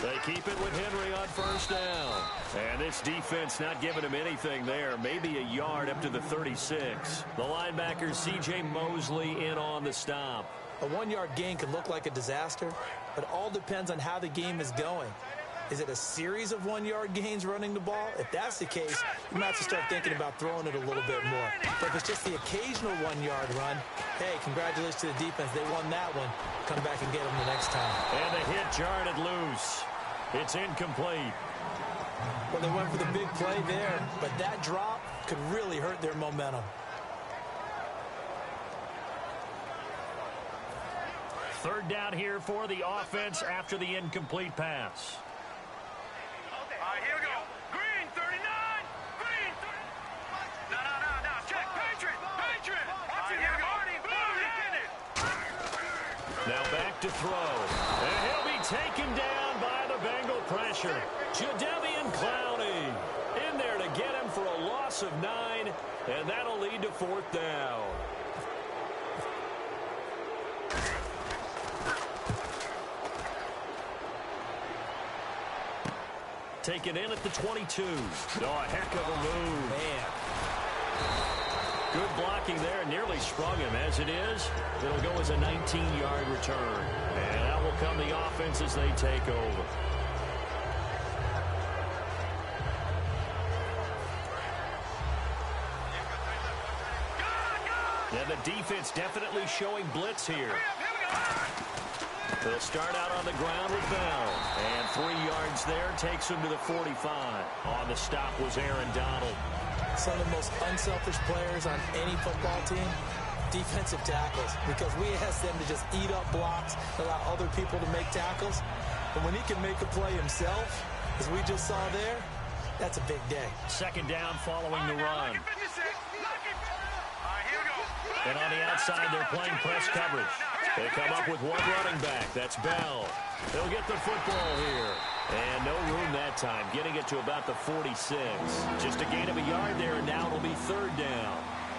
They keep it with Henry on 1st down. And this defense not giving him anything there. Maybe a yard up to the 36. The linebacker, C.J. Mosley, in on the stop. A 1-yard gain can look like a disaster, but it all depends on how the game is going. Is it a series of 1-yard gains running the ball? If that's the case, you might have to start thinking about throwing it a little bit more. But if it's just the occasional 1-yard run, hey, congratulations to the defense. They won that one. Come back and get them the next time. And the hit jarred it loose. It's incomplete. Well, they went for the big play there, but that drop could really hurt their momentum. Third down here for the offense after the incomplete pass. Here we go. Green, 39. Green, 30. No. Check. Patriot. Watch it here. Now back to throw. And he'll be taken down by the Bengal pressure. Jadeveon Clowney in there to get him for a loss of 9, and that'll lead to 4th down. Taken in at the 22. Oh, a heck of a move. Man. Good blocking there. Nearly sprung him. As it is, it'll go as a 19-yard return. And that will come the offense as they take over. And the defense definitely showing blitz here. They'll start out on the ground with Bell. And 3 yards there takes him to the 45. On the stop was Aaron Donald. Some of the most unselfish players on any football team, defensive tackles. Because we ask them to just eat up blocks, allow other people to make tackles. But when he can make a play himself, as we just saw there, that's a big day. 2nd down following the run. And on the outside, they're playing press coverage. They come up with one running back. That's Bell. They'll get the football here. And no room that time, getting it to about the 46. Just a gain of a yard there, and now it'll be 3rd down.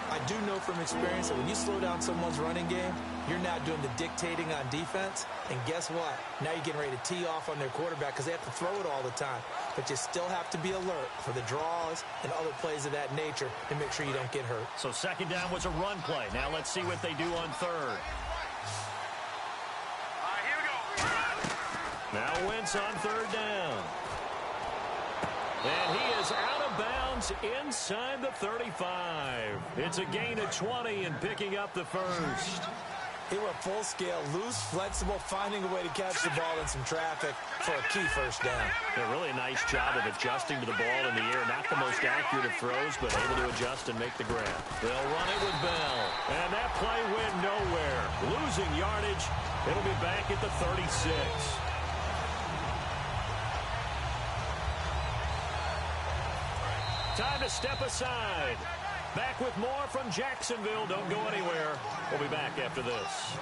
I do know from experience that when you slow down someone's running game, you're now doing the dictating on defense. And guess what? Now you're getting ready to tee off on their quarterback because they have to throw it all the time. But you still have to be alert for the draws and other plays of that nature to make sure you don't get hurt. So second down was a run play. Now let's see what they do on third. Now Wentz on third down. And he is out of bounds inside the 35. It's a gain of 20 and picking up the first. He went full scale, loose, flexible, finding a way to catch the ball in some traffic for a key first down. Yeah, really a nice job of adjusting to the ball in the air. Not the most accurate of throws, but able to adjust and make the grab. They'll run it with Bell. And that play went nowhere. Losing yardage. It'll be back at the 36. Time to step aside. Back with more from Jacksonville. Don't go anywhere. We'll be back after this.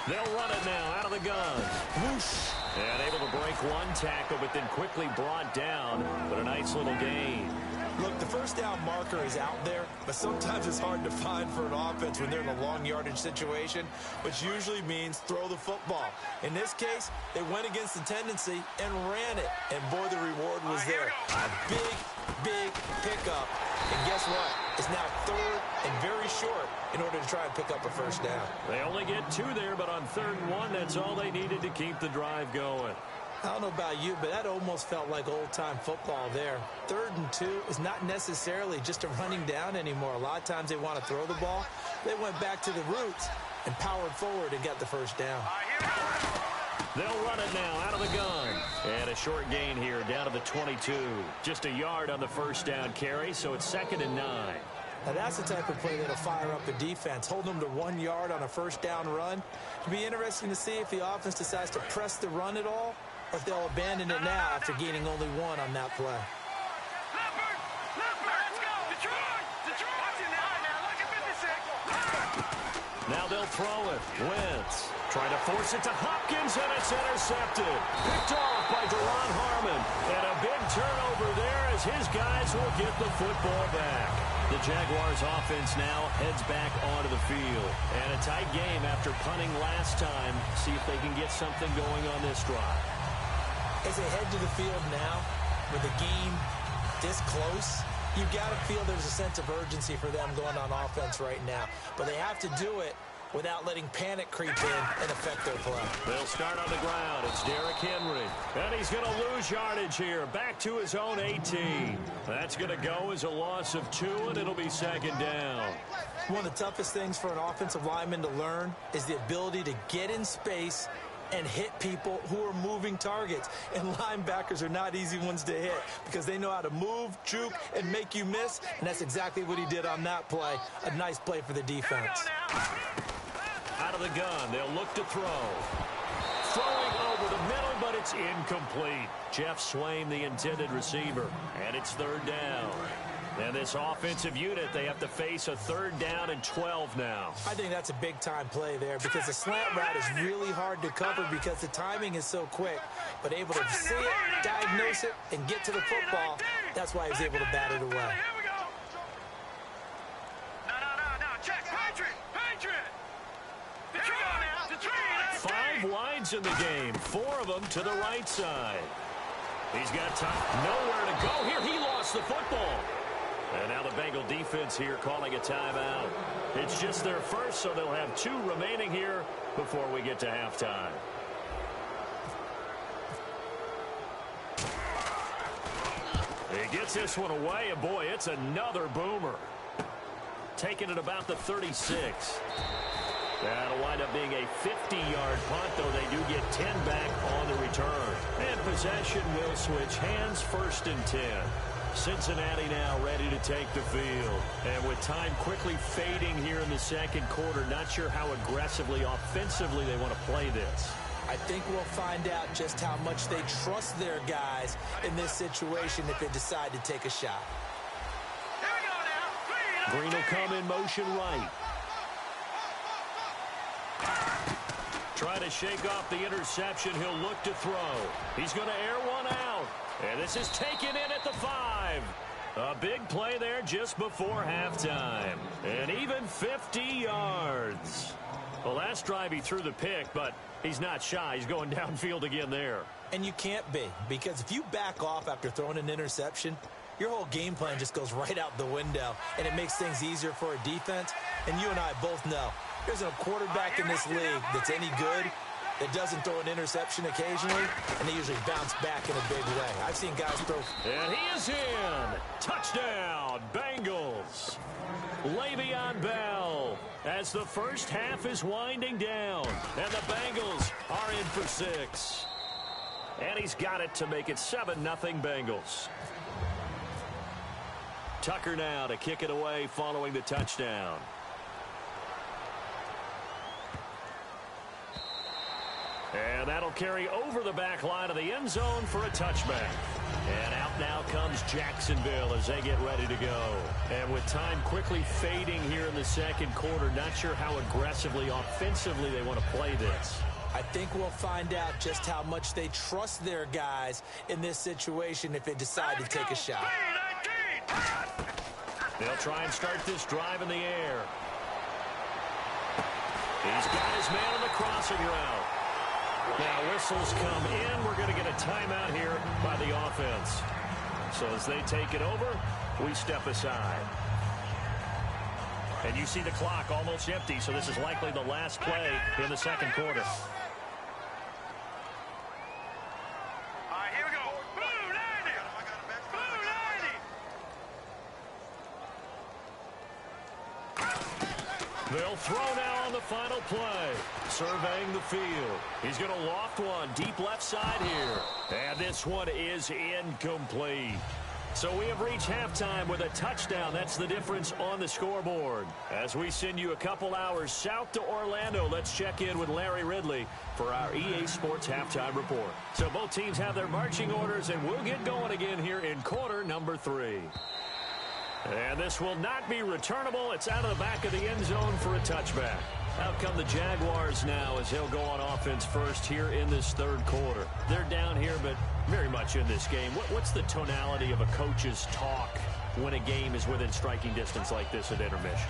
They'll run it now out of the gun. Whoosh. And able to break one tackle, but then quickly brought down. But a nice little gain. Look, the first down marker is out there, but sometimes it's hard to find for an offense when they're in a long yardage situation, which usually means throw the football. In this case, they went against the tendency and ran it. And boy, the reward was there. A big, big pickup. And guess what? It's now third and very short in order to try and pick up a first down. They only get two there, but on 3rd and 1, that's all they needed to keep the drive going. I don't know about you, but that almost felt like old-time football there. 3rd and 2 is not necessarily just a running down anymore. A lot of times they want to throw the ball. They went back to the roots and powered forward and got the first down. They'll run it now out of the gun. And a short gain here down to the 22. Just a yard on the first down carry, so it's 2nd and 9. Now that's the type of play that'll fire up a defense. Hold them to 1 yard on a first down run. It'll be interesting to see if the offense decides to press the run at all, or if they'll abandon it now after gaining only 1 on that play. Now they'll throw it. Wentz trying to force it to Hopkins, and it's intercepted. Picked off by Deron Harmon. And a big turnover there as his guys will get the football back. The Jaguars offense now heads back onto the field. And a tight game after punting last time. See if they can get something going on this drive. As they head to the field now, with the game this close, you've got to feel there's a sense of urgency for them going on offense right now. But they have to do it without letting panic creep in and affect their play. They'll start on the ground. It's Derrick Henry. And he's going to lose yardage here. Back to his own 18. That's going to go as a loss of 2, and it'll be 2nd down. One of the toughest things for an offensive lineman to learn is the ability to get in space and hit people who are moving targets. And linebackers are not easy ones to hit because they know how to move, juke, and make you miss. And that's exactly what he did on that play. A nice play for the defense. Out of the gun, they'll look to throw. Throwing over the middle, but it's incomplete. Jeff Swain, the intended receiver. And it's 3rd down. And this offensive unit, they have to face a 3rd down and 12 now. I think that's a big-time play there because the slant route is really hard to cover because the timing is so quick. But able to see it, diagnose it, and get to the football, that's why he was able to bat it away. Check. Patriot. Five wides in the game, 4 of them to the right side. He's got time, nowhere to go here. He lost the football. And now the Bengal defense here calling a timeout. It's just their first, so they'll have 2 remaining here before we get to halftime. He gets this one away, and boy, it's another boomer. Taking it about the 36. That'll wind up being a 50-yard punt, though they do get 10 back on the return. And possession will switch hands, 1st and 10. Cincinnati now ready to take the field. And with time quickly fading here in the 2nd quarter, not sure how aggressively, offensively they want to play this. I think we'll find out just how much they trust their guys in this situation if they decide to take a shot. Green will come in motion right. try to shake off the interception. He'll look to throw. He's going to air one out. And this is taken in at the 5. A big play there just before halftime. And even 50 yards. The last drive he threw the pick, but he's not shy. He's going downfield again there. And you can't be, because if you back off after throwing an interception, your whole game plan just goes right out the window, and it makes things easier for a defense. And you and I both know there's a quarterback in this league that's any good that doesn't throw an interception occasionally, and they usually bounce back in a big way. I've seen guys throw. And he is in. Touchdown, Bengals. Le'Veon Bell as the first half is winding down. And the Bengals are in for 6. And he's got it to make it 7-0 Bengals. Tucker now to kick it away following the touchdown. And that'll carry over the back line of the end zone for a touchback. And out now comes Jacksonville as they get ready to go. And with time quickly fading here in the second quarter, not sure how aggressively, offensively they want to play this. I think we'll find out just how much they trust their guys in this situation if they decide to take a shot. They'll try and start this drive in the air. He's got his man on the crossing route. Now whistles come in. We're going to get a timeout here by the offense. So as they take it over, we step aside. And you see the clock almost empty, so this is likely the last play in the second quarter. All right, here we go. Blue 90. Blue 90. They'll throw now on the final play. Surveying the field. He's going to loft one deep left side here. And this one is incomplete. So we have reached halftime with a touchdown. That's the difference on the scoreboard. As we send you a couple hours south to Orlando, let's check in with Larry Ridley for our EA Sports Halftime Report. So both teams have their marching orders, and we'll get going again here in quarter number 3. And this will not be returnable. It's out of the back of the end zone for a touchback. Out come the Jaguars now as he'll go on offense first here in this third quarter. They're down here, but very much in this game. What's the tonality of a coach's talk when a game is within striking distance like this at intermission?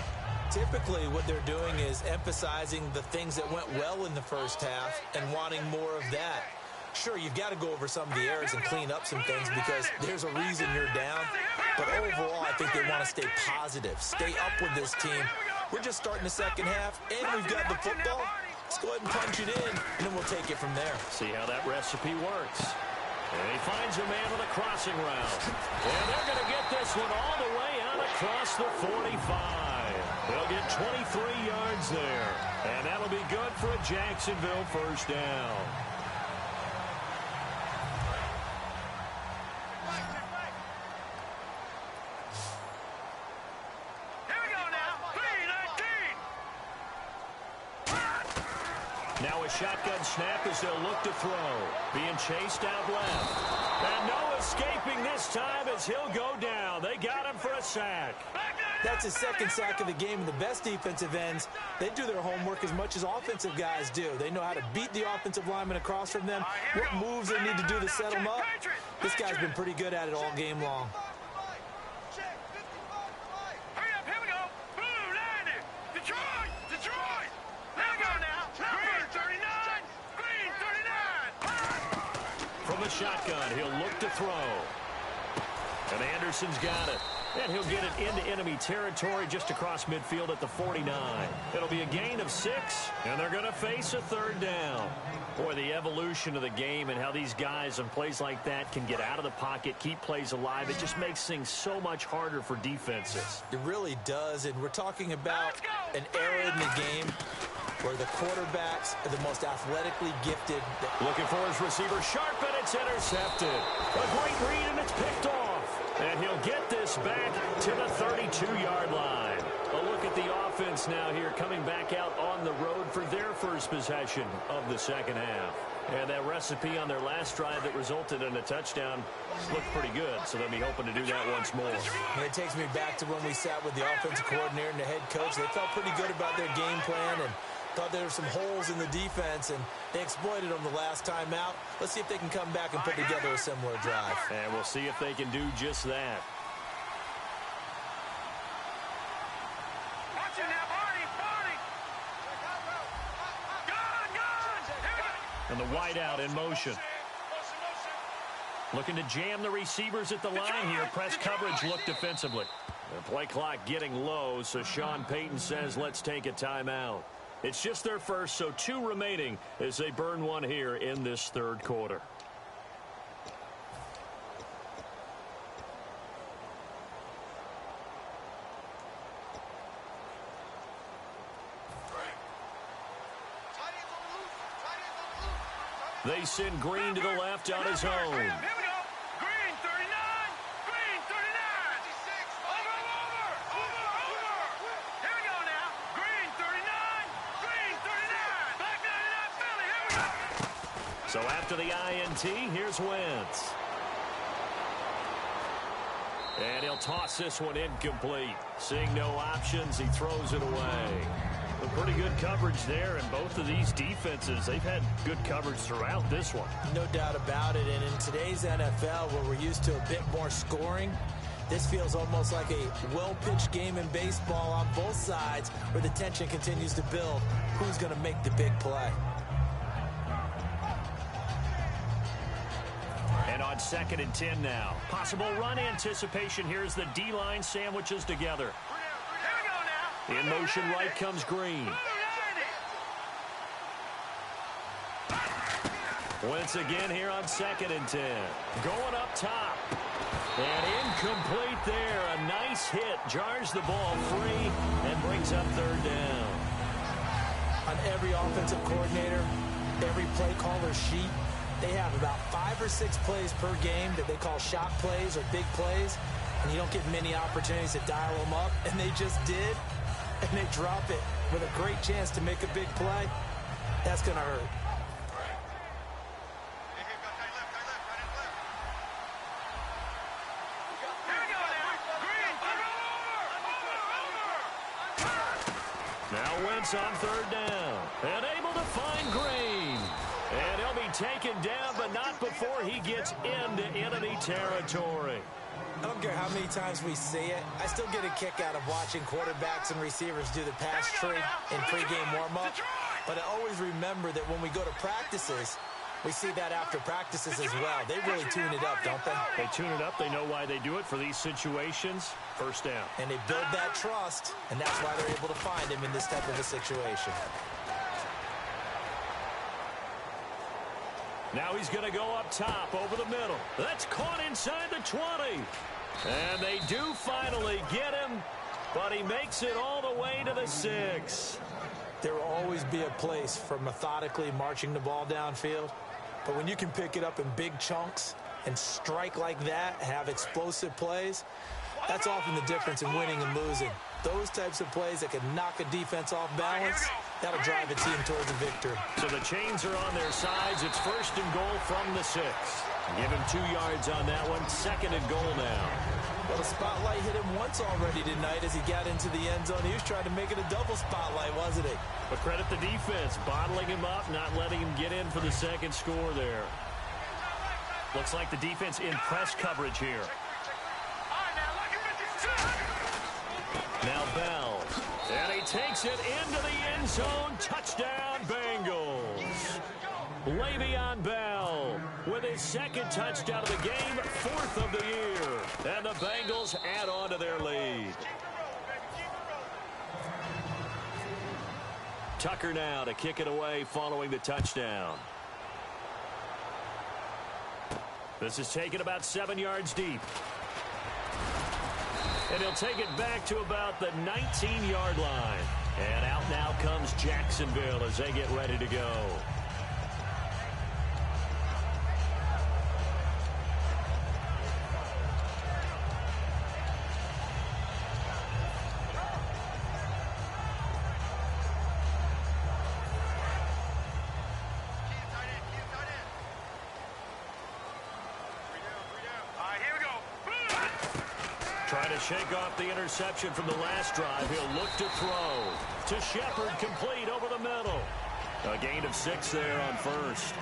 Typically, what they're doing is emphasizing the things that went well in the first half and wanting more of that. Sure, you've got to go over some of the errors and clean up some things because there's a reason you're down. But overall, I think they want to stay positive, stay up with this team. We're just starting the second half, and we've got the football. Let's go ahead and punch it in, and then we'll take it from there. See how that recipe works. And he finds a man with a crossing route. And they're going to get this one all the way out across the 45. They'll get 23 yards there. And that'll be good for a Jacksonville first down. Now a shotgun snap as they'll look to throw. Being chased out left. And no escaping this time as he'll go down. They got him for a sack. That's his second sack of the game. And the best defensive ends, they do their homework as much as offensive guys do. They know how to beat the offensive lineman across from them, what moves they need to do to set them up. This guy's been pretty good at it all game long. Hurry up, here we go. Blue 90. Detroit. Here we go now. Green 39. Green 39. From the shotgun, he'll look to throw. And Anderson's got it. And he'll get it into enemy territory just across midfield at the 49. It'll be a gain of 6, and they're going to face a third down. Boy, the evolution of the game and how these guys on plays like that can get out of the pocket, keep plays alive, it just makes things so much harder for defenses. It really does, and we're talking about an era in the game where the quarterbacks are the most athletically gifted. Looking for his receiver, sharp, and it's intercepted. A great read, and it's picked off. And he'll get this back to the 32-yard line. A look at the offense now here, coming back out on the road for their first possession of the second half. And that recipe on their last drive that resulted in a touchdown looked pretty good, so they'll be hoping to do that once more. And it takes me back to when we sat with the offensive coordinator and the head coach. They felt pretty good about their game plan, and Thought there were some holes in the defense, and they exploited them the last time out. Let's see if they can come back and put together a similar drive. And we'll see if they can do just that. Watch it now, Barney, Barney. Good. And the wideout in motion. Looking to jam the receivers at the line here. Press coverage look defensively. The play clock getting low, so Sean Payton says let's take a timeout. It's just their first, so 2 remaining as they burn one here in this third quarter. They send Green to the left on his own. Here we go. Green, 39. Green, 39. Over. Here we go now. Green, 39. Green, 39. Black 99 Philly. Here we go. So after the INT, here's Wentz. And he'll toss this one incomplete. Seeing no options, he throws it away. A pretty good coverage there, and both of these defenses, they've had good coverage throughout this one. No doubt about it, and in today's NFL, where we're used to a bit more scoring, this feels almost like a well-pitched game in baseball on both sides, where the tension continues to build. Who's going to make the big play? And on 2nd and 10 now. Possible run anticipation. Here's the D-line sandwiches together. In motion right comes Green. Once again here on 2nd and 10. Going up top. And incomplete there. A nice hit. Jars the ball free and brings up 3rd down. On every offensive coordinator, every play caller sheet, they have about 5 or 6 plays per game that they call shot plays or big plays. And you don't get many opportunities to dial them up. And they just did. And they drop it with a great chance to make a big play. That's going to hurt. Now Wentz on 3rd down. And able to find Green. And he'll be taken down, but not before he gets into enemy territory. I don't care how many times we see it. I still get a kick out of watching quarterbacks and receivers do the pass tree in pregame warm-up. But I always remember that when we go to practices, we see that after practices as well. They really tune it up, don't they? They tune it up. They know why they do it for these situations. 1st down. And they build that trust, and that's why they're able to find him in this type of a situation. Now he's going to go up top over the middle. That's caught inside the 20. And they do finally get him, but he makes it all the way to the 6. There will always be a place for methodically marching the ball downfield. But when you can pick it up in big chunks and strike like that, have explosive plays, that's often the difference in winning and losing. Those types of plays that can knock a defense off balance, that'll drive a team towards a victory. So the chains are on their sides. It's 1st and goal from the 6. Give him 2 yards on that one. 2nd and goal now. Well, the spotlight hit him once already tonight as he got into the end zone. He was trying to make it a double spotlight, wasn't he? But credit the defense, bottling him up, not letting him get in for the 2nd score there. Looks like the defense in press coverage here. Now Bell. And he takes it into the end zone. Touchdown, Bengals. Le'Veon Bell with his 2nd touchdown of the game, 4th of the year. And the Bengals add on to their lead. Tucker now to kick it away following the touchdown. This is taken about 7 yards deep. And he'll take it back to about the 19-yard line. And out now comes Jacksonville as they get ready to go. Trying to shake off the interception from the last drive. He'll look to throw. To Shepard, complete over the middle. A gain of 6 there on first.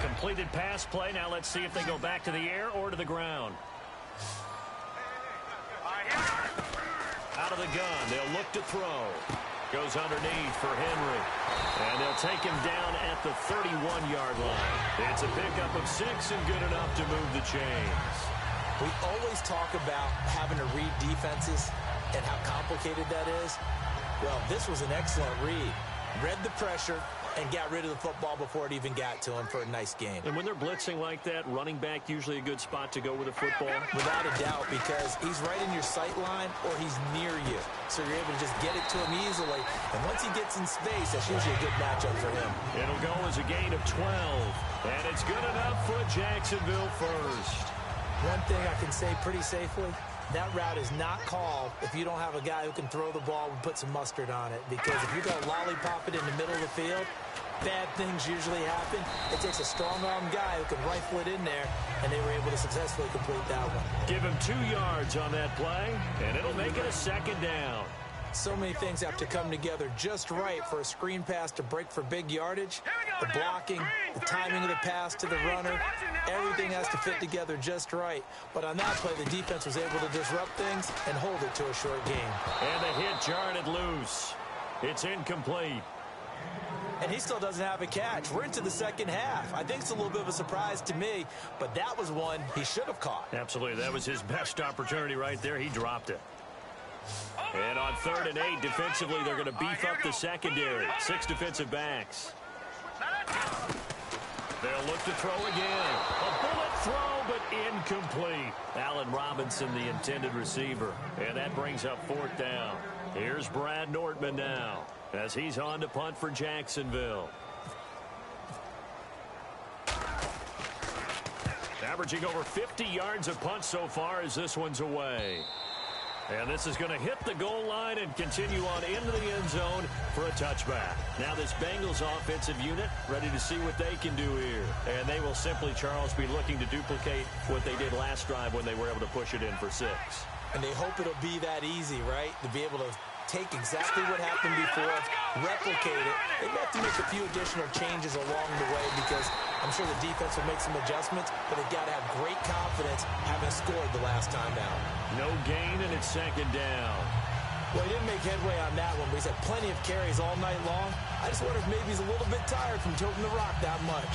Completed pass play. Now let's see if they go back to the air or to the ground. Out of the gun. They'll look to throw. Goes underneath for Henry. And they'll take him down at the 31-yard line. It's a pickup of 6 and good enough to move the chains. We always talk about having to read defenses and how complicated that is. Well, this was an excellent read. Read the pressure and got rid of the football before it even got to him for a nice game. And when they're blitzing like that, running back usually a good spot to go with a football? Without a doubt, because he's right in your sight line or he's near you. So you're able to just get it to him easily. And once he gets in space, that's usually a good matchup for him. It'll go as a gain of 12. And it's good enough for a Jacksonville first. One thing I can say pretty safely, that route is not called if you don't have a guy who can throw the ball and put some mustard on it. Because if you go lollipop it in the middle of the field, bad things usually happen. It takes a strong-arm guy who can rifle it in there, and they were able to successfully complete that one. Give him 2 yards on that play, and it'll make it a second down. So many things have to come together just right for a screen pass to break for big yardage. The blocking, the timing of the pass to the runner, everything has to fit together just right. But on that play, the defense was able to disrupt things and hold it to a short game. And the hit jarred it loose. It's incomplete. And he still doesn't have a catch. We're into the second half. I think it's a little bit of a surprise to me, but that was one he should have caught. Absolutely. That was his best opportunity right there. He dropped it. And on 3rd and 8, defensively, they're going to beef up the secondary. 6 defensive backs. They'll look to throw again. A bullet throw, but incomplete. Allen Robinson, the intended receiver. And that brings up 4th down. Here's Brad Nortman now, as he's on to punt for Jacksonville. Averaging over 50 yards of punt so far as this one's away. And this is going to hit the goal line and continue on into the end zone for a touchback. Now this Bengals offensive unit ready to see what they can do here. And they will simply, Charles, be looking to duplicate what they did last drive when they were able to push it in for 6. And they hope it'll be that easy, right? To be able to take exactly what happened before, replicate it. They may have to make a few additional changes along the way because I'm sure the defense will make some adjustments, but they've got to have great confidence having scored the last time out. No gain, and it's 2nd down. Well, he didn't make headway on that one, but he's had plenty of carries all night long. I just wonder if maybe he's a little bit tired from toting the rock that much.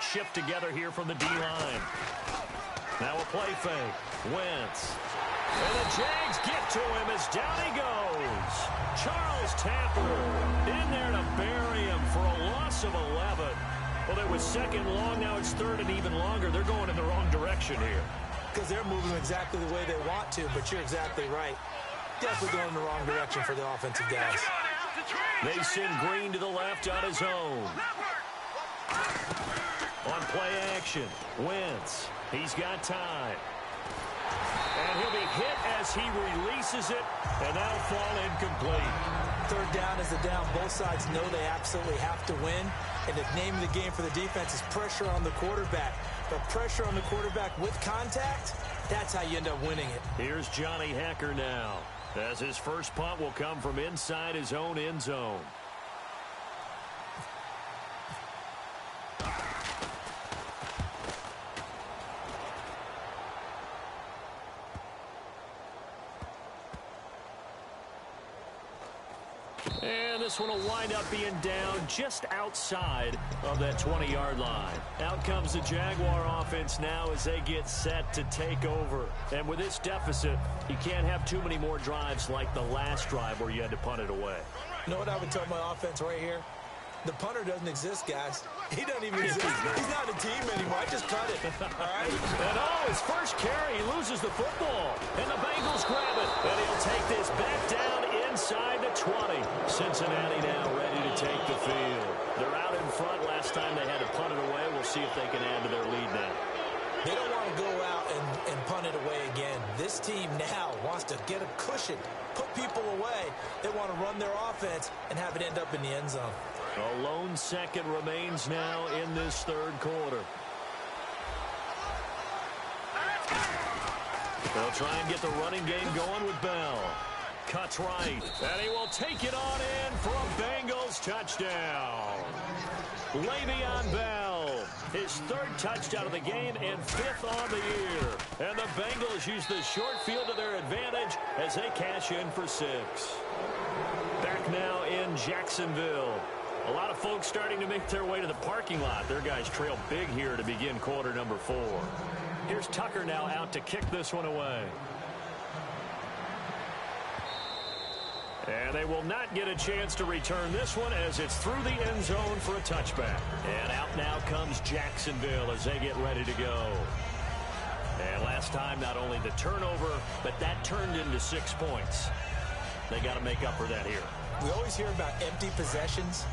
Shift together here from the D-line. Now a play fake. Wentz. And the Jags get to him as down he goes. Charles Tapper in there to bury him for a loss of 11. Well, it was 2nd long. Now it's 3rd and even longer. They're going in the wrong direction here. Because they're moving exactly the way they want to, but you're exactly right. Definitely going in the wrong direction for the offensive guys. They send Green to the left on his own. On play action, Wentz. He's got time. And he'll be hit as he releases it, and that'll fall incomplete. 3rd down is the down. Both sides know they absolutely have to win. And the name of the game for the defense is pressure on the quarterback. But pressure on the quarterback with contact, that's how you end up winning it. Here's Johnny Hecker now, as his first punt will come from inside his own end zone. And this one will wind up being down just outside of that 20-yard line. Out comes the Jaguar offense now as they get set to take over. And with this deficit, you can't have too many more drives like the last drive where you had to punt it away. You know what I would tell my offense right here? The punter doesn't exist, guys. He doesn't even exist. He's not a team anymore. I just cut it. All right? And his first carry, he loses the football. And the Bengals grab it. And he'll take this back down inside the 20. Cincinnati now ready to take the field. They're out in front. Last time they had to punt it away. We'll see if they can add to their lead now. They don't want to go out and punt it away again. This team now wants to get a cushion, put people away. They want to run their offense and have it end up in the end zone. A lone second remains now in this third quarter. They'll try and get the running game going with Bell. Cuts right, and he will take it on in for a Bengals touchdown. Le'Veon Bell, his third touchdown of the game and fifth on the year. And the Bengals use the short field to their advantage as they cash in for 6. Back now in Jacksonville. A lot of folks starting to make their way to the parking lot. Their guys trail big here to begin quarter number 4. Here's Tucker now out to kick this one away. And they will not get a chance to return this one as it's through the end zone for a touchback. And out now comes Jacksonville as they get ready to go. And last time, not only the turnover, but that turned into 6 points. They got to make up for that here. We always hear about empty possessions,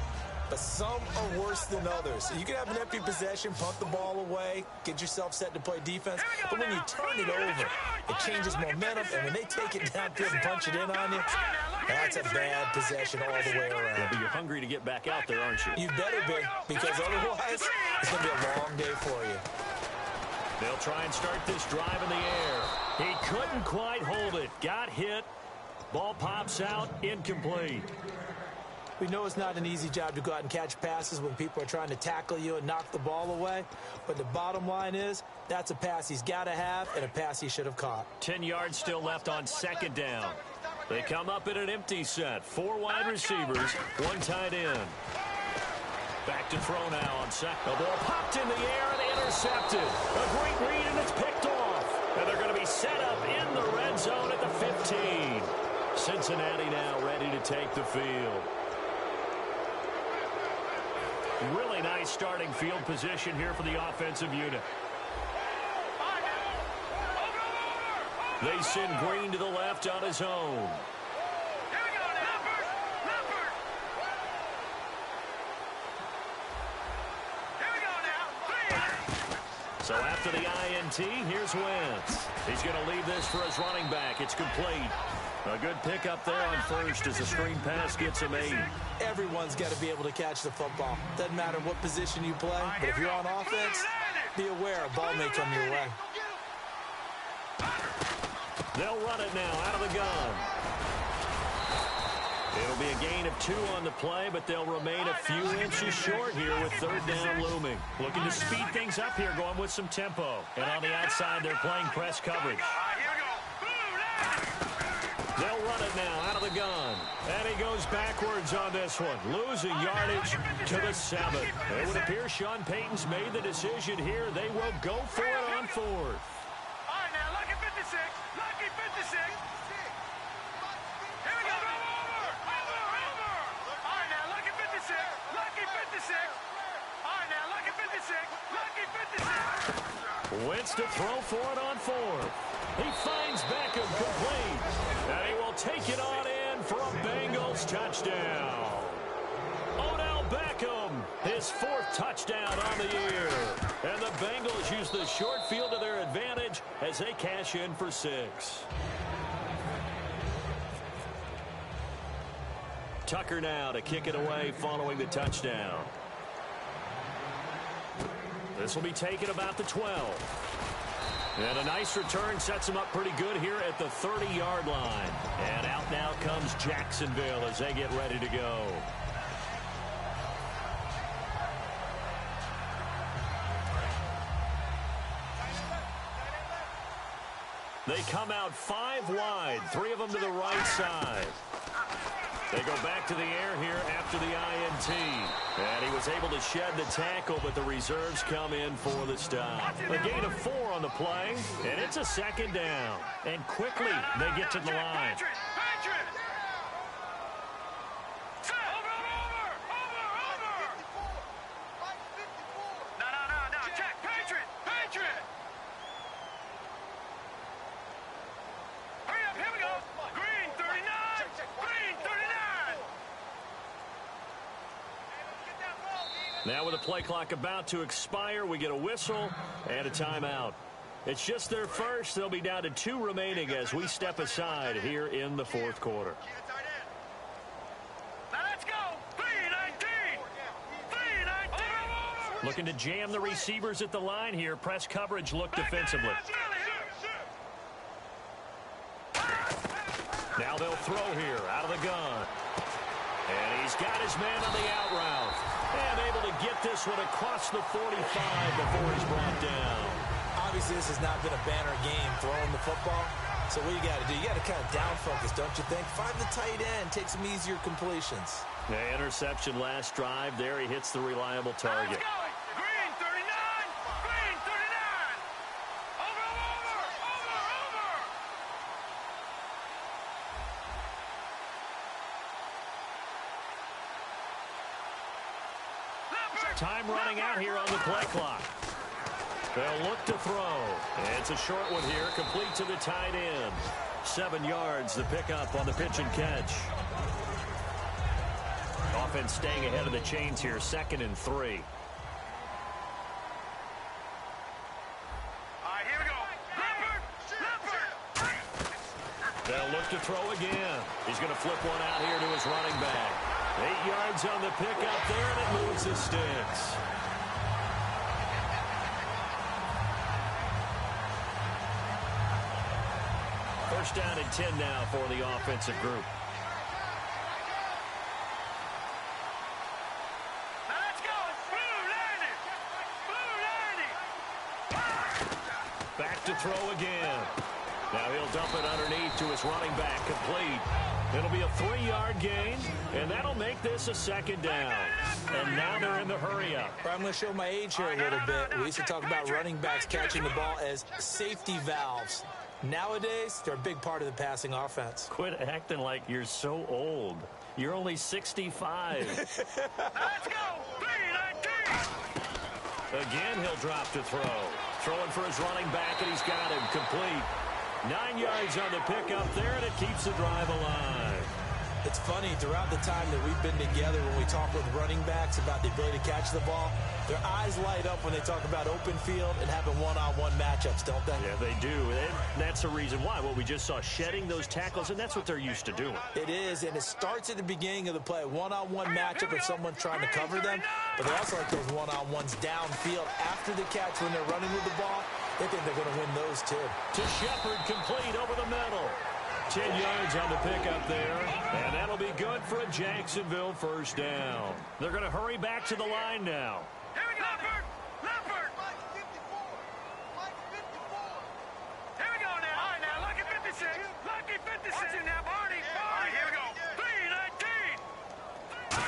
but some are worse than others. You can have an empty possession, punt the ball away, get yourself set to play defense, but when you turn it over, it changes momentum, and when they take it downfield and punch it in on you, that's a bad possession all the way around. Yeah, but you're hungry to get back out there, aren't you? You better be, because otherwise, it's going to be a long day for you. They'll try and start this drive in the air. He couldn't quite hold it. Got hit. Ball pops out, incomplete. We know it's not an easy job to go out and catch passes when people are trying to tackle you and knock the ball away. But the bottom line is, that's a pass he's got to have and a pass he should have caught. 10 yards still left on second down. They come up in an empty set. 4 wide receivers, 1 tight end. Back to throw now on second. The ball popped in the air and intercepted. A great read, and it's picked off. And they're going to be set up in the red zone at the 15. Cincinnati now ready to take the field. Really nice starting field position here for the offensive unit. They send Green to the left on his own. So after the INT, here's Wentz. He's going to leave this for his running back. It's complete. A good pickup there on first as the screen pass gets him 8. Everyone's got to be able to catch the football. Doesn't matter what position you play, but if you're on offense, be aware a ball may come your way. They'll run it now out of the gun. It'll be a gain of 2 on the play, but they'll remain a few inches short here with third down looming. Looking to speed things up here, going with some tempo. And on the outside, they're playing press coverage. They'll run it now out of the gun. And he goes backwards on this one, losing yardage to the 7. It would appear Sean Payton's made the decision here. They will go for it on 4th. All right, now, lucky 56. Lucky 56. Here we go. Over. All right, now, lucky 56. Lucky 56. All right, now, lucky 56. Lucky 56. Wentz to throw for it on 4th. He finds Beckham complete. And he will take it on in for a Bengals touchdown. Odell Beckham, his 4th touchdown on the year. And the Bengals use the short field to their advantage as they cash in for 6. Tucker now to kick it away following the touchdown. This will be taken about the 12. And a nice return sets them up pretty good here at the 30-yard line. And out now comes Jacksonville as they get ready to go. They come out 5 wide, 3 of them to the right side. They go back to the air here after the INT. And he was able to shed the tackle, but the reserves come in for the stop. A gain of 4 on the play, and it's a second down. And quickly, they get to the line. Now with the play clock about to expire, we get a whistle and a timeout. It's just their first. They'll be down to 2 remaining as we step aside here in the fourth quarter. Now let's go. 3-19. 3-19. Looking to jam the receivers at the line here. Press coverage look defensively. Now they'll throw here out of the gun. And he's got his man on the out route. And able to get this one across the 45 before he's brought down. Obviously, this has not been a banner game throwing the football. So what you got to do, you got to kind of down focus, don't you think? Find the tight end, take some easier completions. The interception last drive. There he hits the reliable target. Green 39. Green 39. Over. Time running out here on the play clock. They'll look to throw. It's a short one here, complete to the tight end. 7 yards, the pickup on the pitch and catch. Offense staying ahead of the chains here, 2nd and 3. All right, here we go. Leopard. They'll look to throw again. He's going to flip one out here to his running back. 8 yards on the pickup there, and it moves the sticks. First down and 10 now for the offensive group. Now let's go. Blue 90. Back to throw again. Now he'll dump it underneath to his running back, complete. It'll be a 3-yard gain, and that'll make this a 2nd down. And now they're in the hurry-up. I'm going to show my age here a little bit. We used to talk about running backs catching the ball as safety valves. Nowadays, they're a big part of the passing offense. Quit acting like you're so old. You're only 65. Let's go. 3-19. Again, he'll drop to throw. Throwing for his running back, and he's got him complete. 9 yards on the pickup there, and it keeps the drive alive. It's funny, throughout the time that we've been together, when we talk with running backs about the ability to catch the ball, their eyes light up when they talk about open field and having one-on-one matchups, don't they? Yeah, they do. And that's the reason why. Well, we just saw shedding those tackles, and that's what they're used to doing. It is, and it starts at the beginning of the play. One-on-one matchup if someone's trying to cover them, but they also like those one-on-ones downfield after the catch when they're running with the ball. They think they're going to win those, too. To Shepard, complete over the middle. 10 yards on the pickup there, and that'll be good for a Jacksonville first down. They're going to hurry back to the line now. Here we go. Leopard. Here we go now. All right, now, lucky 56. Lucky 56. Watch it now, Barney. All right, here we go. 3-19.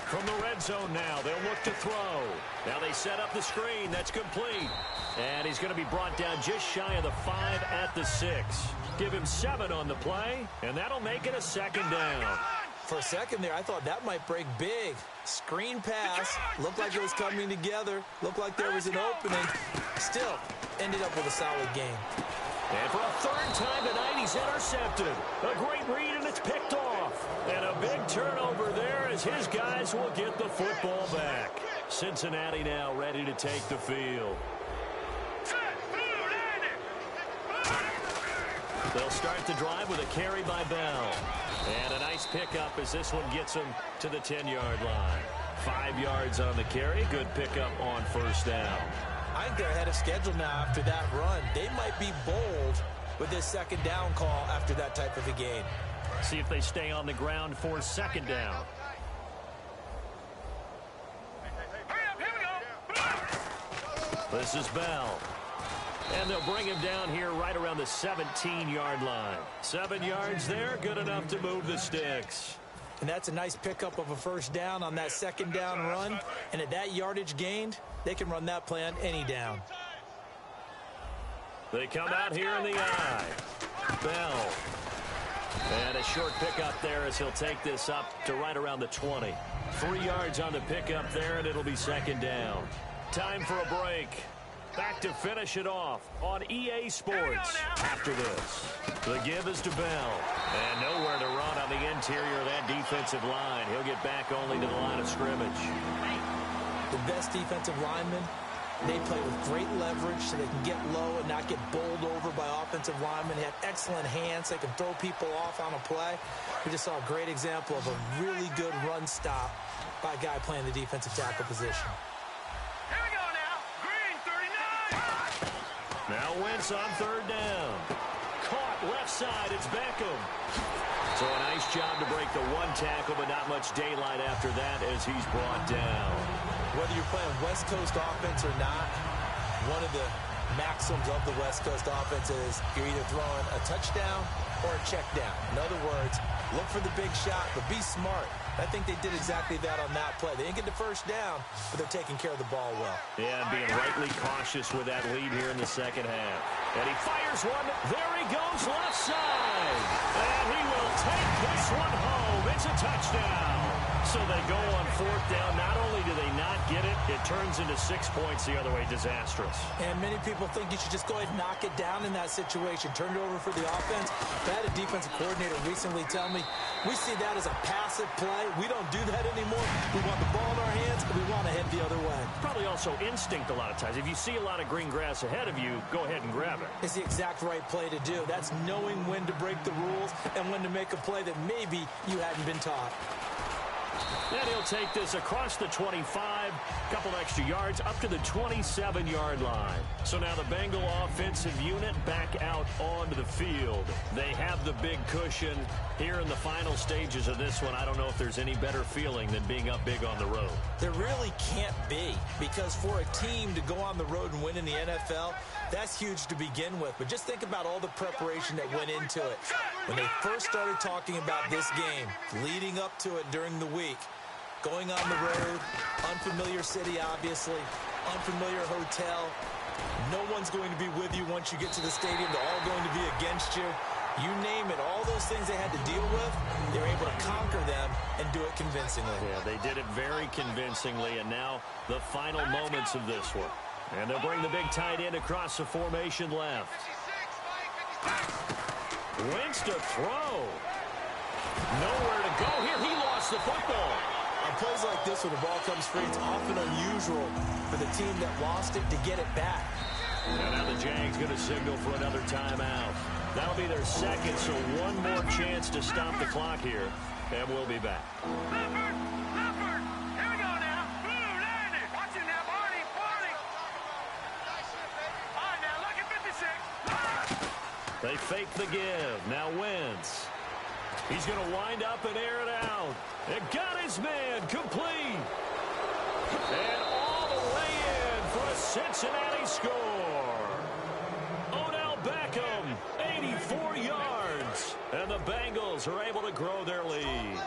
From the red zone now, they'll look to throw. Now they set up the screen. That's complete. And he's going to be brought down just shy of the 5 at the 6. Give him 7 on the play, and that'll make it a 2nd down. For a second there, I thought that might break big. Screen pass. Looked like it was coming together. Looked like there was an opening. Still, ended up with a solid game. And for a 3rd time tonight, he's intercepted. A great read, and it's picked off. And a big turnover there as his guys will get the football back. Cincinnati now ready to take the field. They'll start the drive with a carry by Bell. And a nice pickup as this one gets him to the 10-yard line. 5 yards on the carry. Good pickup on first down. I think they're ahead of schedule now after that run. They might be bold with this 2nd down call after that type of a game. See if they stay on the ground for 2nd down. This is Bell. And they'll bring him down here right around the 17-yard line. 7 yards there, good enough to move the sticks. And that's a nice pickup of a first down on that 2nd down run. And at that yardage gained, they can run that play on any down. They come out here in the eye. Bell. And a short pickup there as he'll take this up to right around the 20. 3 yards on the pickup there, and it'll be 2nd down. Time for a break. Back to finish it off on EA Sports after this. The give is to Bell. And nowhere to run on the interior of that defensive line. He'll get back only to the line of scrimmage. The best defensive linemen, they play with great leverage so they can get low and not get bowled over by offensive linemen. They have excellent hands. They can throw people off on a play. We just saw a great example of a really good run stop by a guy playing the defensive tackle position. Here we go now. Green, 39. Now Wentz on third down. Caught left side. It's Beckham. So a nice job to break the one tackle, but not much daylight after that as he's brought down. Whether you're playing West Coast offense or not, one of the maxims of the West Coast offense is you're either throwing a touchdown or a check down. In other words, look for the big shot, but be smart. I think they did exactly that on that play. They didn't get the first down, but they're taking care of the ball well. Yeah, and being rightly cautious with that lead here in the second half. And he fires one. There he goes, left side. And he will take this one home. It's a touchdown. So they go on fourth down. Not only do they not get it, it turns into 6 points the other way. Disastrous. And many people think you should just go ahead and knock it down in that situation. Turn it over for the offense. I had a defensive coordinator recently tell me, we see that as a passive play. We don't do that anymore. We want the ball in our hands, and we want to head the other way. Probably also instinct a lot of times. If you see a lot of green grass ahead of you, go ahead and grab it. It's the exact right play to do. That's knowing when to break the rules and when to make a play that maybe you hadn't been taught. And he'll take this across the 25, couple extra yards, up to the 27-yard line. So now the Bengal offensive unit back out onto the field. They have the big cushion here in the final stages of this one. I don't know if there's any better feeling than being up big on the road. There really can't be, because for a team to go on the road and win in the NFL, that's huge to begin with. But just think about all the preparation that went into it. When they first started talking about this game, leading up to it during the week, going on the road, unfamiliar city, obviously, unfamiliar hotel. No one's going to be with you once you get to the stadium. They're all going to be against you. You name it, all those things they had to deal with, they were able to conquer them and do it convincingly. Yeah, they did it very convincingly, and now the final moments of this one. And they'll bring the big tight end across the formation left. Wentz to throw. Nowhere to go here. He lost the football. On plays like this, when the ball comes free, it's often unusual for the team that lost it to get it back. And now the Jags going to signal for another timeout. That'll be their second, so one more chance to stop the clock here, and we'll be back. Clifford, here we go now. Blue, landed. Watch it now, Barney. All right, now, look at 56. They fake the give. Now Wentz. He's going to wind up and air it out. It got his man complete. And all the way in for a Cincinnati score. Odell Beckham, 84 yards. And the Bengals are able to grow their lead.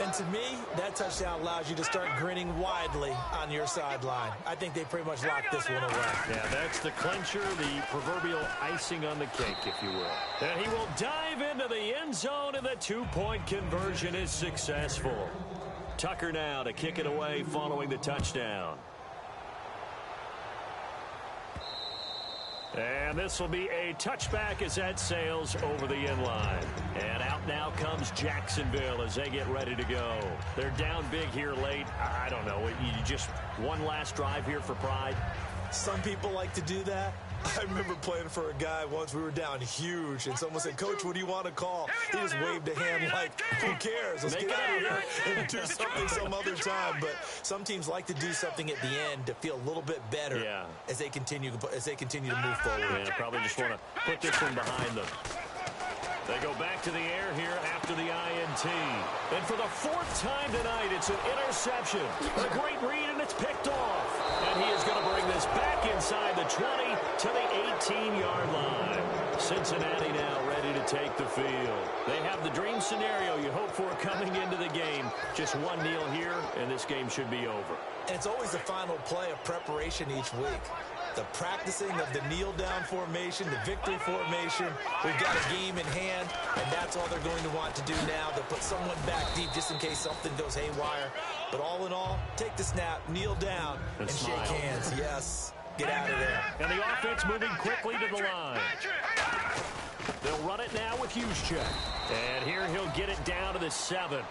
And to me, that touchdown allows you to start grinning widely on your sideline. I think they pretty much locked this one away. Yeah, that's the clincher, the proverbial icing on the cake, if you will. And he will dive into the end zone, and the two-point conversion is successful. Tucker now to kick it away following the touchdown. And this will be a touchback as that sails over the end line. And out now comes Jacksonville as they get ready to go. They're down big here late. I don't know. You just one last drive here for pride. Some people like to do that. I remember playing for a guy once. We were down huge, and someone said, "Coach, what do you want to call?" He just waved a hand like, "Who cares? Let's get out of here and do something some other time." But some teams like to do something at the end to feel a little bit better as they continue to move forward. Yeah, probably just want to put this one behind them. They go back to the air here after the INT. And for the fourth time tonight, it's an interception. A great read, and it's picked off. And he is going to bring this back inside the 20 to the 18-yard line. Cincinnati now ready to take the field. They have the dream scenario you hope for coming into the game. Just one kneel here, and this game should be over. And it's always the final play of preparation each week. The practicing of the kneel-down formation, the victory formation. We've got a game in hand, and that's all they're going to want to do now. They'll put someone back deep just in case something goes haywire. But all in all, take the snap, kneel down, and shake hands. Yes, get out of there. And the offense moving quickly to the line. They'll run it now with Juszczyk. And here he'll get it down to the 7.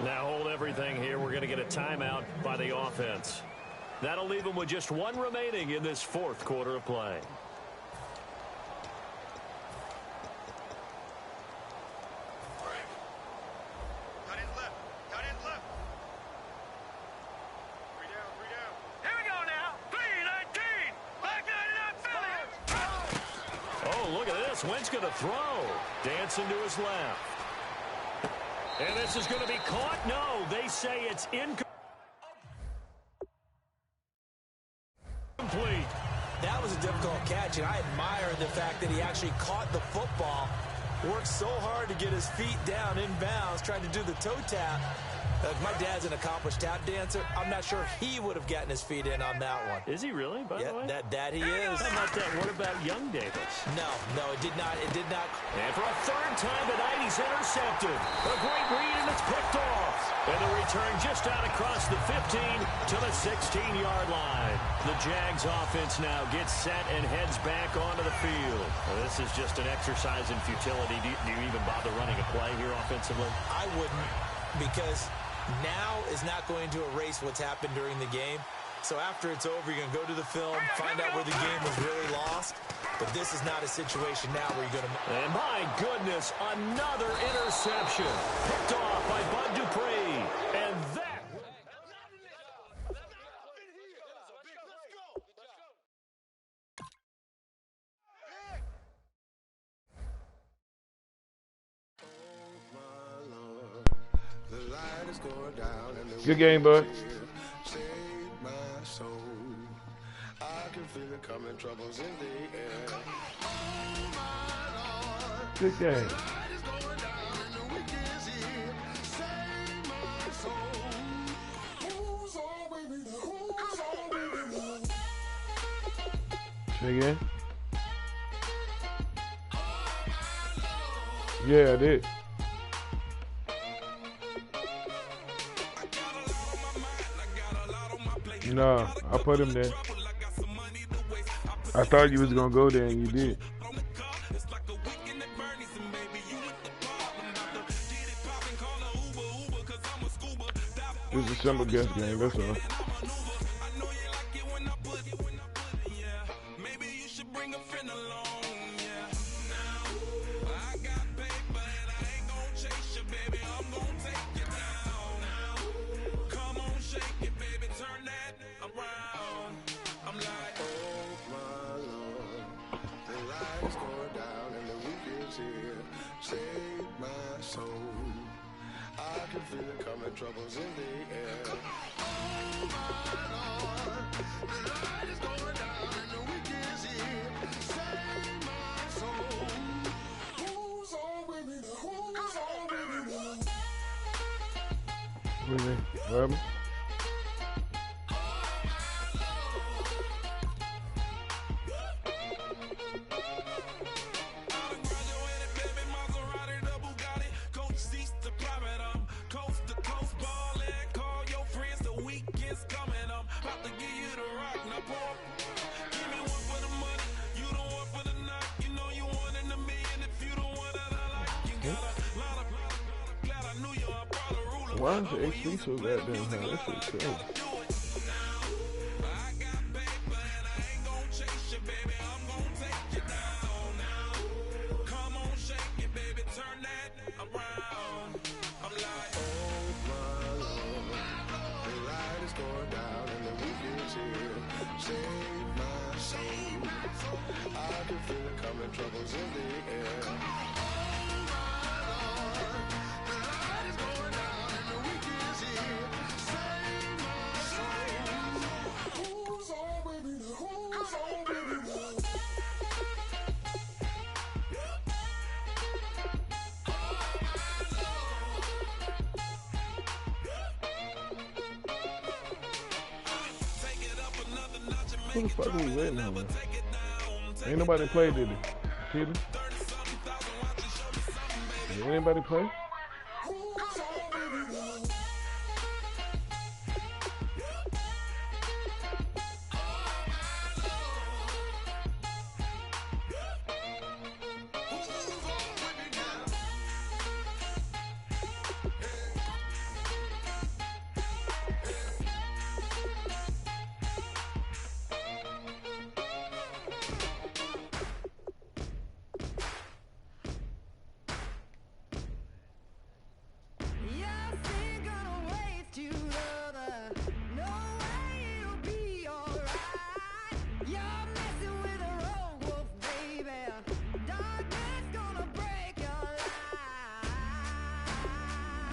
Now hold everything here. We're going to get a timeout by the offense. That'll leave them with just one remaining in this fourth quarter of play. Wentz going to throw. Dancing to his left. And this is going to be caught. No, they say it's incomplete. That was a difficult catch, and I admire the fact that he actually caught the football, worked so hard to get his feet down inbounds, trying to do the toe tap. My dad's an accomplished tap dancer. I'm not sure he would have gotten his feet in on that one. Is he really, by the way? That he is. How about that? What about young Davis? No, it did not. It did not. And for a third time tonight, he's intercepted. A great read, and it's picked off. And the return just out across the 15 to the 16-yard line. The Jags offense now gets set and heads back onto the field. Well, this is just an exercise in futility. Do you even bother running a play here offensively? I wouldn't, because now is not going to erase what's happened during the game. So after it's over, you're going to go to the film, find out where the game was really lost. But this is not a situation now where you're going to... And my goodness, another interception. Picked off by Bud Dupree. And that... Good game, bud. Good game. Say again? Yeah, I did. No, I put him there. I thought you was gonna go there, and you did. It was a simple guess game, that's all. Why is the XP so goddamn high? That shit's crazy. Who the fuck are we waiting on? Ain't nobody played, did it? Peter? Did anybody play?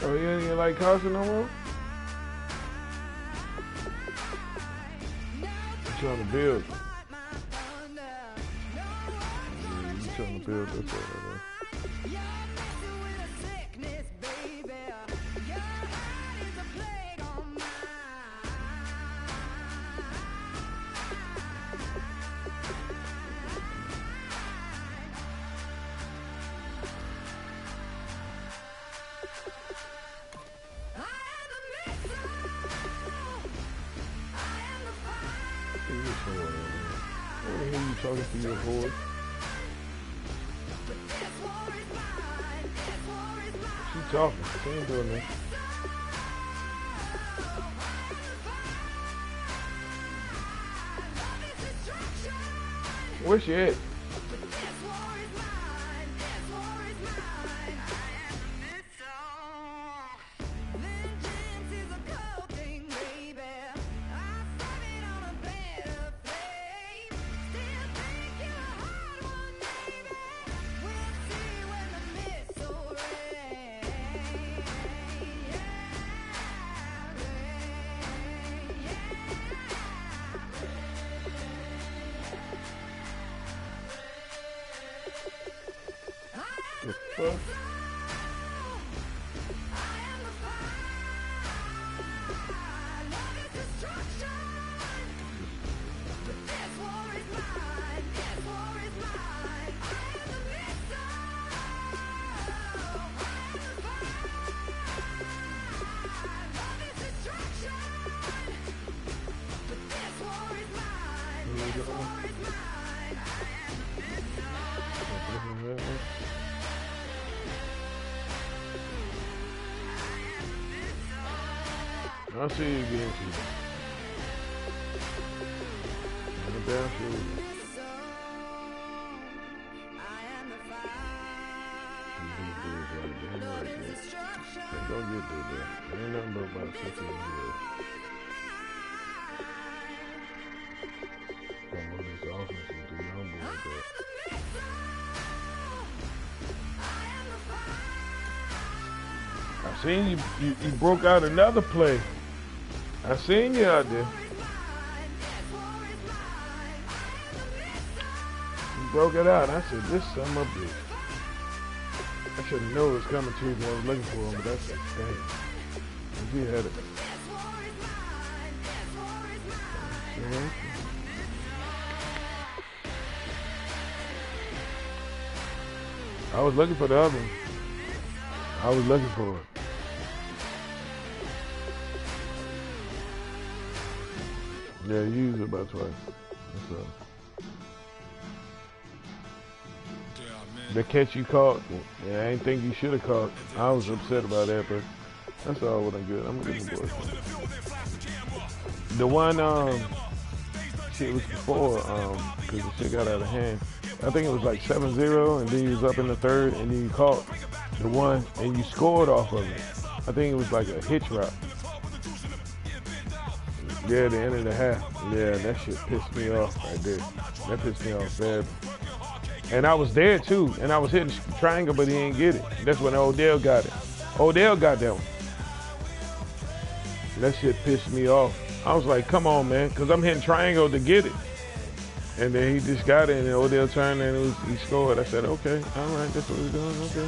Oh, you ain't like Carson no more? You trying to build? Yeah, you trying to build this over there. What the hell you talking to your boy? She talking. She ain't doing that. Where's she at? The fuck? I'll see you again, too. I'm down to it. Don't get there, bro. Ain't nothing but about 15 years. Come on, this offense is too humble with that. I seen you broke out another play. I seen you out there. You broke it out. I said, this son of a bitch. I should have known it was coming to you. I was looking for him, but that's a damn. He had it. I was looking for the other one. I was looking for it. Yeah, you used it about twice. That's all. The catch you caught, yeah, I ain't think you should have caught. I was upset about that, but that's all wasn't good. I'm gonna give him boys. The one, shit was before, cause the shit got out of hand. I think it was like 7-0, and then you was up in the third, and then you caught the one, and you scored off of it. I think it was like a hitch route. Yeah, the end of the half. Yeah, that shit pissed me off right there. That pissed me off bad. And I was there too, and I was hitting triangle, but he didn't get it. That's when Odell got it. Odell got that one. That shit pissed me off. I was like, come on, man, because I'm hitting triangle to get it. And then he just got it, and Odell turned, and he scored. I said, okay, all right, that's what we're doing, okay.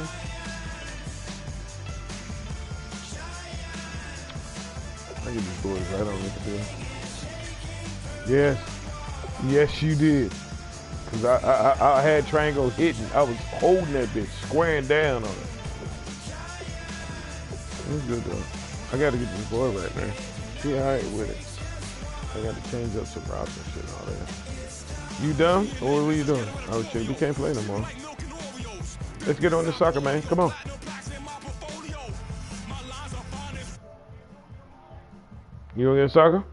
I get these boys right on with the field. Yes. Yes, you did. Because I had triangle hitting. I was holding that bitch, squaring down on it. It was good, though. I got to get this boy right, man. She all right with it. I got to change up some routes and shit and all that. You done? Or what are you doing? Oh, shit, you can't play no more. Let's get on the soccer, man. Come on. You gonna get soccer?